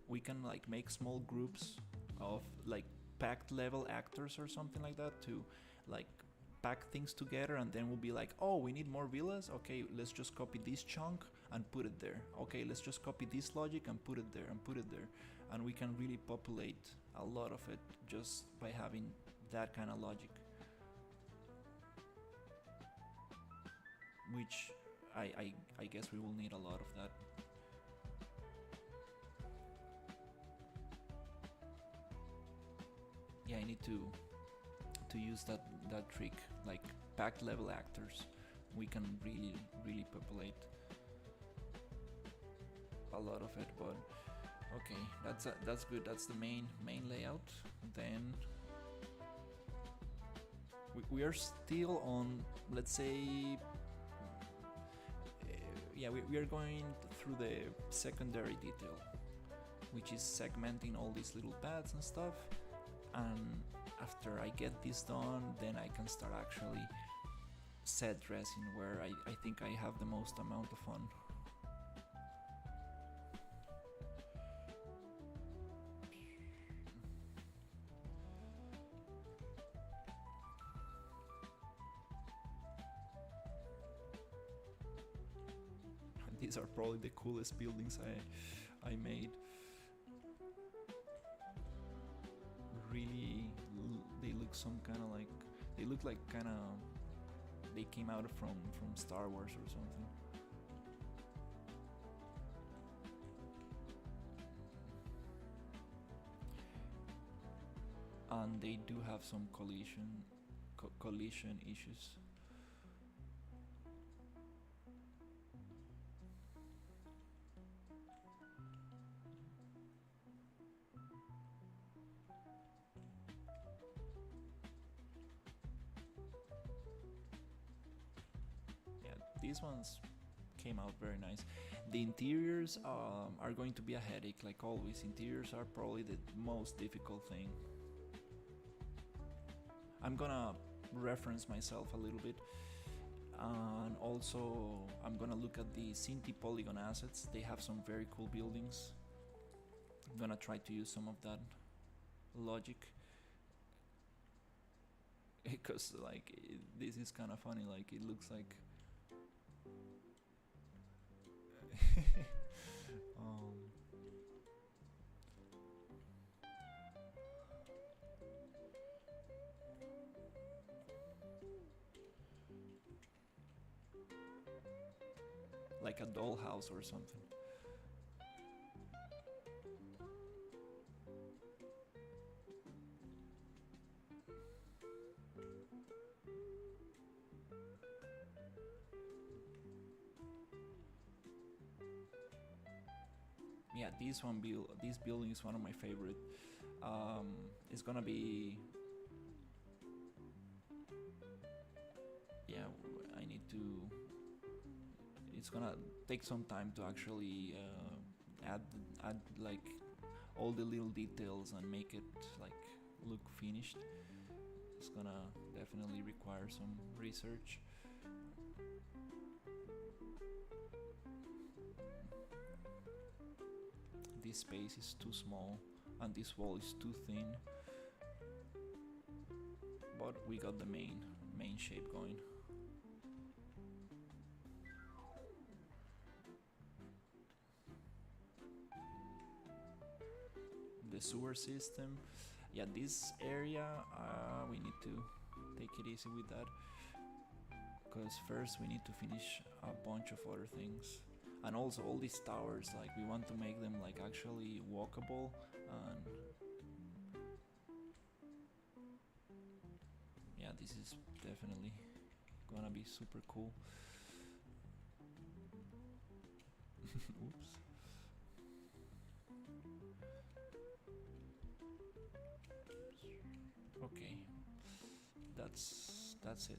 We can like make small groups of like packed level actors or something like that to like pack things together, and then we'll be like, oh, we need more villas. Okay, let's just copy this chunk and put it there. Okay, let's just copy this logic and put it there and put it there, and we can really populate a lot of it just by having that kind of logic, which I guess we will need a lot of that. Yeah, I need to use that trick, like packed level actors. We can really populate a lot of it. But okay, that's good. That's the main layout. Then we are still on, let's say, yeah, we are going through the secondary detail, which is segmenting all these little paths and stuff. And after I get this done, then I can start actually set dressing, where I think I have the most amount of fun. These are probably the coolest buildings I made. Really, they look some kind of like, they look like kind of, they came out from Star Wars or something. And they do have some collision issues. These ones came out very nice. The interiors are going to be a headache, like always. Interiors are probably the most difficult thing. I'm gonna reference myself a little bit, and also I'm gonna look at the Cinti Polygon assets. They have some very cool buildings. I'm gonna try to use some of that logic, because like this is kind of funny. Like it looks like like a dollhouse or something. Yeah, this building is one of my favorite. It's gonna be, yeah, I need to, it's gonna take some time to actually add like all the little details and make it like look finished. It's gonna definitely require some research. This space is too small and this wall is too thin, but we got the main shape going. The sewer system, yeah, this area we need to take it easy with that, because first we need to finish a bunch of other things. And also all these towers, like we want to make them like actually walkable, and yeah, this is definitely gonna be super cool. Oops. Okay, that's it.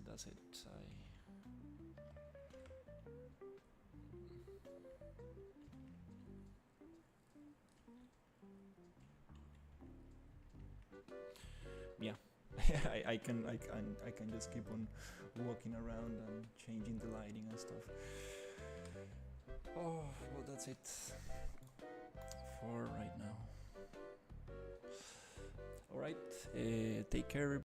Yeah, I can just keep on walking around and changing the lighting and stuff. Oh, well, that's it for right now. All right, take care.